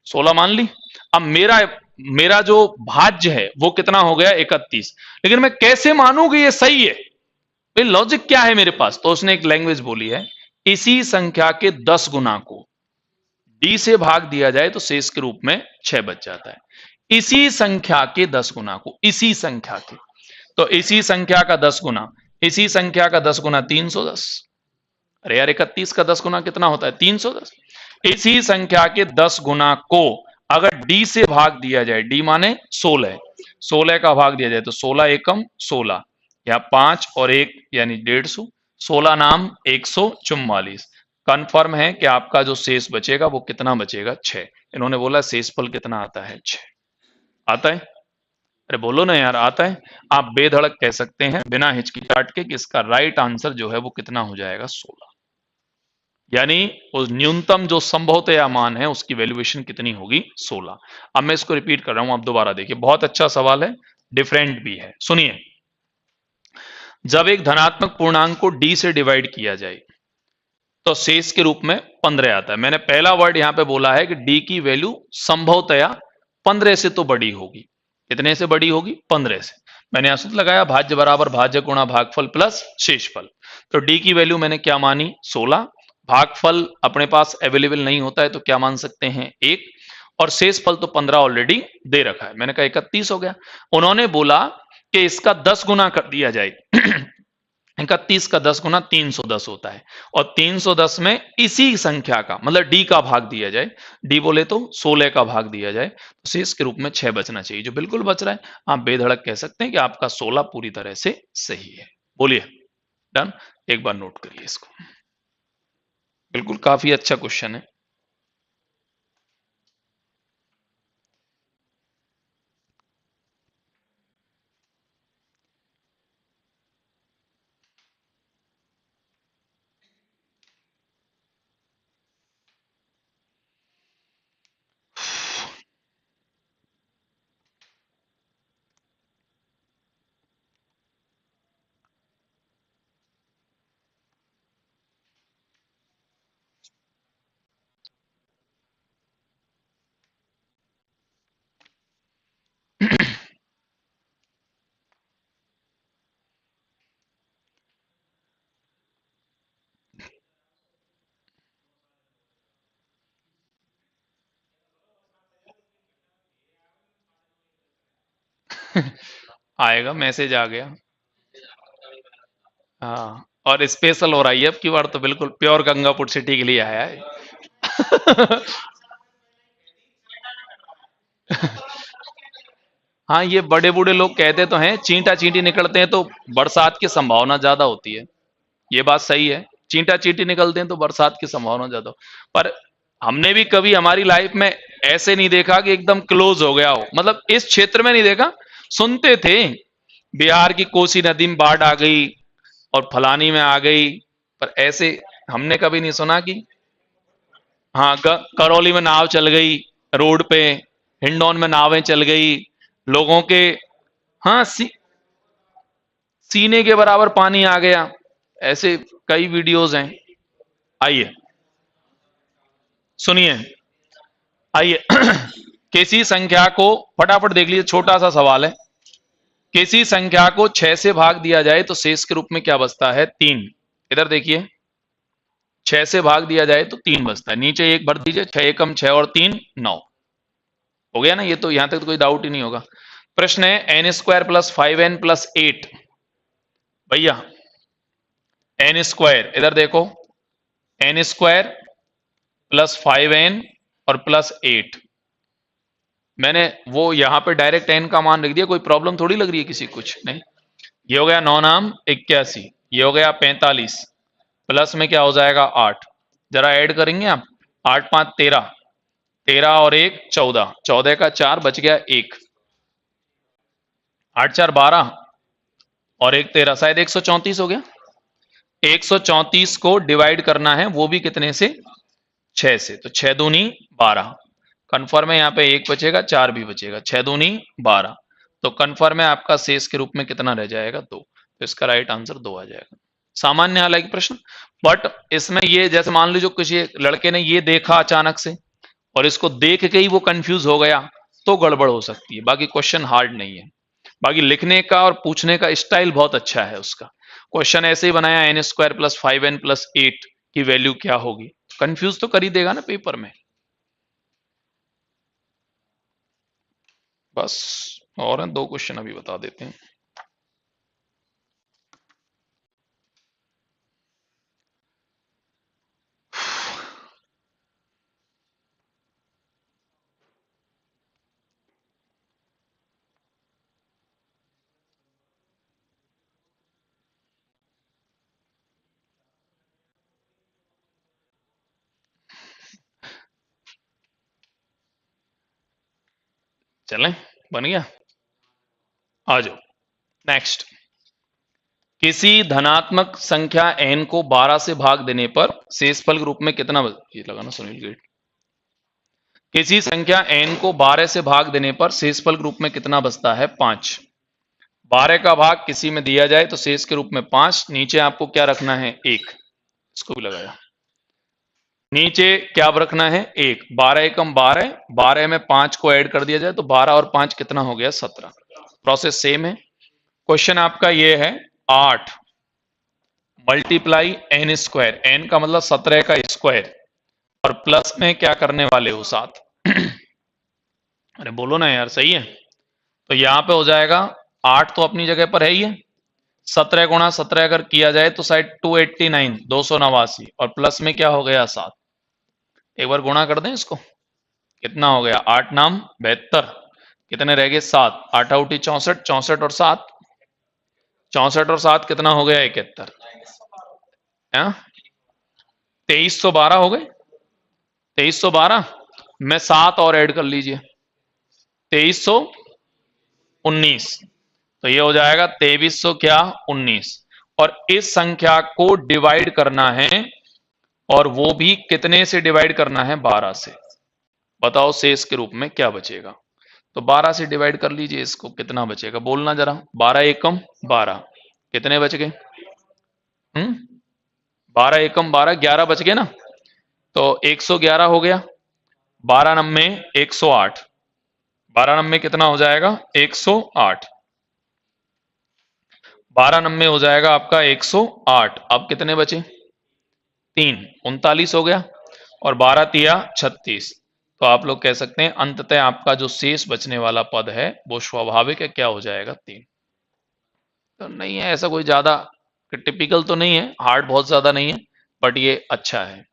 16 मान ली। अब मेरा मेरा जो भाज्य है वो कितना हो गया? 31। लेकिन मैं कैसे मानूं कि ये सही है? भाई लॉजिक क्या है मेरे पास? तो उसने एक लैंग्वेज बोली है, इसी संख्या के 10 गुना को डी से भाग दिया जाए तो शेष के रूप में 6 बच जाता है। इसी संख्या के 10 गुना को, इसी संख्या के, तो इसी संख्या का 10 गुना, इसी संख्या का 10 गुना 310। अरे यार 31 का 10 गुना कितना होता है? 310। इसी संख्या के 10 गुना को अगर डी से भाग दिया जाए, डी माने 16, 16 का भाग दिया जाए तो 16 एकम 16, या 5 और 1 यानी 150, 16 नाम 144। कंफर्म है कि आपका जो शेष बचेगा वो कितना बचेगा? 6। इन्होंने बोला शेषफल कितना आता है? 6 आता है। अरे बोलो ना यार, आता है। आप बेधड़क कह सकते हैं बिना हिचकिचाहट के कि इसका राइट आंसर जो है वो कितना हो जाएगा? 16। यानी उस न्यूनतम जो संभवतया मान है उसकी वैल्यूएशन कितनी होगी? 16। अब मैं इसको रिपीट कर रहा हूं, आप दोबारा देखिए, बहुत अच्छा सवाल है, डिफरेंट भी है, सुनिए। जब एक धनात्मक पूर्णांक को डी से डिवाइड किया जाए तो शेष के रूप में 15 आता है। मैंने पहला वर्ड यहां पे बोला है कि डी की वैल्यू संभवतया 15 से तो बड़ी होगी। कितने से बड़ी होगी? 15 से। मैंने यहां सूत्र लगाया, भाज्य बराबर भाज्य गुणा भागफल प्लस शेषफल। तो डी की वैल्यू मैंने क्या मानी? 16। भागफल अपने पास अवेलेबल नहीं होता है तो क्या मान सकते हैं? 1। और शेषफल तो 15 ऑलरेडी दे रखा है, मैंने कहा 31 हो गया। उन्होंने बोला कि इसका 10 गुना कर दिया जाए। 31 का 10 गुना 310 होता है, और 310 में इसी संख्या का मतलब डी का भाग दिया जाए, डी बोले तो 16 का भाग दिया जाए, तो शेष के रूप में 6 बचना चाहिए, जो बिल्कुल बच रहा है। आप बेधड़क कह सकते हैं कि आपका 16 पूरी तरह से सही है। बोलिए, डन। एक बार नोट करिए इसको, बिल्कुल काफी अच्छा क्वेश्चन है। आएगा, मैसेज आ गया। हाँ, और स्पेशल हो रही है अब की बार तो, बिल्कुल प्योर गंगापुर सिटी के लिए आया है। हाँ, ये बड़े बूढ़े लोग कहते तो हैं चींटा चींटी निकलते हैं तो बरसात की संभावना ज्यादा होती है। ये बात सही है, चींटा चींटी निकलते हैं तो बरसात की संभावना ज्यादा हो। पर हमने भी कभी हमारी लाइफ में ऐसे नहीं देखा कि एकदम क्लोज हो गया हो, मतलब इस क्षेत्र में नहीं देखा। सुनते थे बिहार की कोसी नदी में बाढ़ आ गई और फलानी में आ गई, पर ऐसे हमने कभी नहीं सुना कि हाँ करौली में नाव चल गई रोड पे, हिंडौन में नावें चल गई लोगों के। हाँ, सीने के बराबर पानी आ गया, ऐसे कई वीडियोस हैं। आइए सुनिए, आइए। किसी संख्या को फटाफट देख लीजिए, छोटा सा सवाल है। किसी संख्या को 6 से भाग दिया जाए तो शेष के रूप में क्या बचता है? 3। इधर देखिए, 6 से भाग दिया जाए तो 3 बचता है, नीचे 1 भर दीजिए, 6 एकम 6 और 3 9 हो गया ना। ये तो यहां तक तो कोई डाउट ही नहीं होगा। प्रश्न है एन स्क्वायर प्लस 5n+8। भैया एन स्क्वायर, इधर देखो, एन स्क्वायर +5n और +8। मैंने वो यहां पे डायरेक्ट n का मान रख दिया, कोई प्रॉब्लम थोड़ी लग रही है किसी, कुछ नहीं। ये हो गया 9 नाम 81, ये हो गया 45, प्लस में क्या हो जाएगा 8। जरा ऐड करेंगे आप, 8 5 13, 13 और 1 14, 14 का 4 बच गया 1, 8 4 12 और 1 13, शायद 134 हो गया। 134 को डिवाइड करना है, वो भी कितने से? 6 से। तो 6 दूनी 12, कन्फर्म है। यहाँ पे 1 बचेगा, 4 भी बचेगा, 6 दूनी 12। तो कन्फर्म है आपका शेष के रूप में कितना रह जाएगा? 2। तो इसका राइट आंसर 2 आ जाएगा। सामान्य हालांकि प्रश्न, बट इसमें ये जैसे मान लीजिए किसी लड़के ने ये देखा अचानक से और इसको देख के ही वो कंफ्यूज हो गया तो गड़बड़ हो सकती है, बाकी क्वेश्चन हार्ड नहीं है। बाकी लिखने का और पूछने का स्टाइल बहुत अच्छा है उसका। क्वेश्चन ऐसे ही बनाया, n² + 5n+8 की वैल्यू क्या होगी, कंफ्यूज तो कर ही देगा ना पेपर में। बस, और 2 क्वेश्चन अभी बता देते हैं। चलें, बन गया, आ जाओ नेक्स्ट। किसी धनात्मक संख्या n को 12 से भाग देने पर शेषफल के रूप में कितना ये लगाना सुनील गेट। किसी संख्या n को 12 से भाग देने पर शेषफल के रूप में कितना बचता है? 5। 12 का भाग किसी में दिया जाए तो शेष के रूप में 5, नीचे आपको क्या रखना है? 1। इसको भी लगाया, नीचे क्या रखना है? 1। 12 एकम 12, 12 में 5 को ऐड कर दिया जाए तो 12 और 5 कितना हो गया? 17। प्रोसेस सेम है। क्वेश्चन आपका ये है, 8 मल्टीप्लाई n², n का मतलब 17 का स्क्वायर, और प्लस में क्या करने वाले हो? 7। अरे बोलो ना यार, सही है। तो यहां पे हो जाएगा 8 तो अपनी जगह पर है ही है, 17 गुणा 17 अगर किया जाए तो शायद 289 289, और प्लस में क्या हो गया? 7। एक बार गुणा कर दें इसको, कितना हो गया? 8 नाम 72, कितने रह गए? 7। 8 आउटी 64, 64 और 7, 64 और 7 कितना हो गया? 71। 2312 हो गए, 2312 में 7 और ऐड कर लीजिए, 2319। तो ये हो जाएगा 2300 क्या? 19। और इस संख्या को डिवाइड करना है, और वो भी कितने से डिवाइड करना है? 12 से। बताओ शेष के रूप में क्या बचेगा? तो 12 से डिवाइड कर लीजिए इसको, कितना बचेगा? बोलना जरा। 12 एकम 12, कितने बच गए? 12 एकम 12, 11 बच गए ना। तो 111 हो गया, 12 नम्मे 108, 12 नम्मे कितना हो जाएगा? 108। 12 नम्मे हो जाएगा आपका 108। अब कितने बचे? 3, 39 हो गया, और 12 तिया 36। तो आप लोग कह सकते हैं अंततः आपका जो शेष बचने वाला पद है वो स्वाभाविक है, क्या हो जाएगा 3। तो नहीं है ऐसा कोई ज्यादा टिपिकल तो नहीं है, हार्ड बहुत ज्यादा नहीं है, बट ये अच्छा है।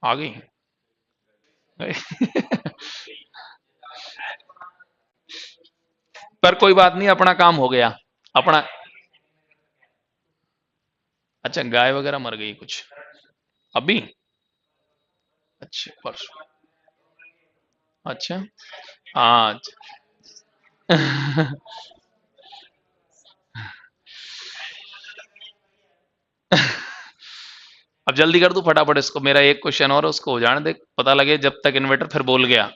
आ गई पर कोई बात नहीं, अपना काम हो गया अपना। अच्छा, गाय वगैरह मर गई कुछ अभी? अच्छा परसों। अच्छा हाँ अब जल्दी कर दूं फटाफट इसको, मेरा एक क्वेश्चन और उसको हो जाने दे, पता लगे जब तक इन्वर्टर फिर बोल गया।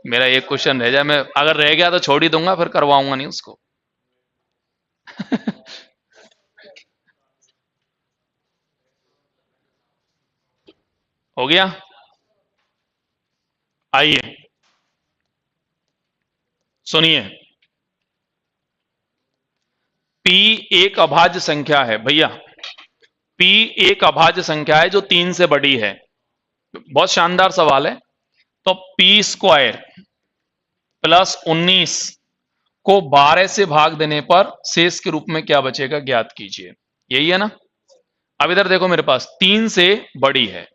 मेरा एक क्वेश्चन रह जाए, मैं अगर रह गया तो छोड़ ही दूंगा, फिर करवाऊंगा नहीं उसको। हो गया। आइए सुनिए, P एक अभाज्य संख्या है भैया। P एक अभाज्य संख्या है जो 3 से बड़ी है। बहुत शानदार सवाल है। तो P स्क्वायर प्लस 19 को 12 से भाग देने पर शेष के रूप में क्या बचेगा ज्ञात कीजिए। यही है ना? अब इधर देखो, मेरे पास 3 से बड़ी है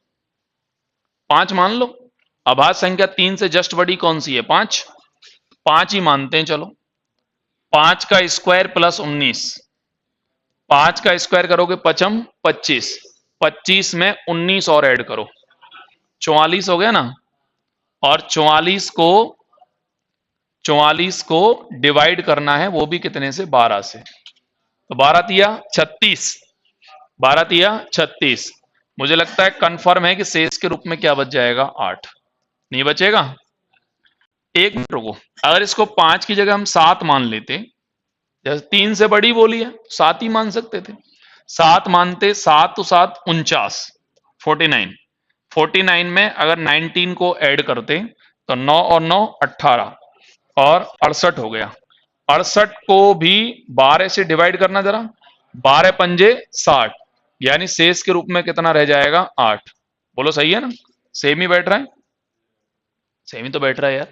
5 मान लो। अभाज्य संख्या 3 से जस्ट बड़ी कौन सी है? 5। 5 ही मानते हैं चलो। 5 का स्क्वायर प्लस 19, 5 का स्क्वायर करोगे पचम 25, 25 में 19 और ऐड करो 44 हो गया ना। और 44 को डिवाइड करना है, वो भी कितने से? 12 से। तो 12 तिया 36, 12 तिया 36। मुझे लगता है कंफर्म है कि शेष के रूप में क्या बच जाएगा? 8। नहीं बचेगा? एक मिनट रुको, अगर इसको 5 की जगह हम 7 मान लेते, जैसे 3 से बड़ी बोली है 7 ही मान सकते थे। 7 मानते, 7 तो 7 49, 49। 49 में अगर 19 को ऐड करते तो 9 और 9 18 और 68 हो गया। 68 को भी 12 से डिवाइड करना जरा, 12 पंजे 60, यानी शेष के रूप में कितना रह जाएगा? 8। बोलो सही है ना? सेम ही बैठ रहा है, सेम ही तो बैठ रहा है यार।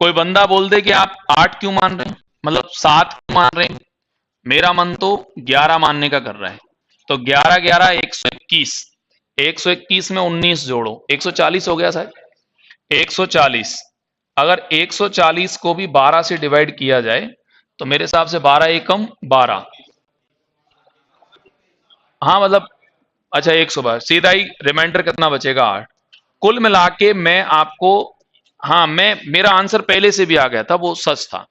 कोई बंदा बोल दे कि आप 8 क्यों मान रहे हैं, मतलब 7 क्यों मान रहे हैं, मेरा मन तो 11 मानने का कर रहा है। तो 11 11 121, 121 में 19 जोड़ो 140 हो गया शायद। 140, अगर 140 को भी 12 से डिवाइड किया जाए तो मेरे हिसाब से 12 एकम 12। हाँ मतलब, अच्छा 112 सीधा ही, रिमाइंडर कितना बचेगा? 8। कुल मिला के मैं आपको, हाँ मैं, मेरा आंसर पहले से भी आ गया था, वो सच था।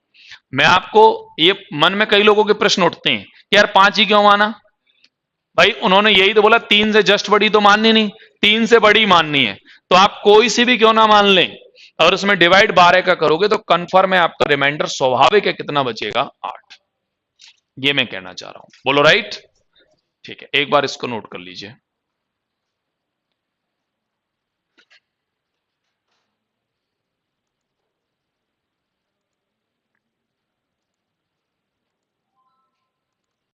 मैं आपको, ये मन में कई लोगों के प्रश्न उठते हैं कि यार 5 ही क्यों माना? भाई उन्होंने यही तो बोला 3 से जस्ट बड़ी तो माननी नहीं, 3 से बड़ी माननी है। तो आप कोई सी भी क्यों ना मान लें, अगर उसमें डिवाइड 12 का करोगे तो कंफर्म है आपका रिमाइंडर स्वाभाविक है कितना बचेगा? 8। ये मैं कहना चाह रहा हूं, बोलो राइट। ठीक है, एक बार इसको नोट कर लीजिए।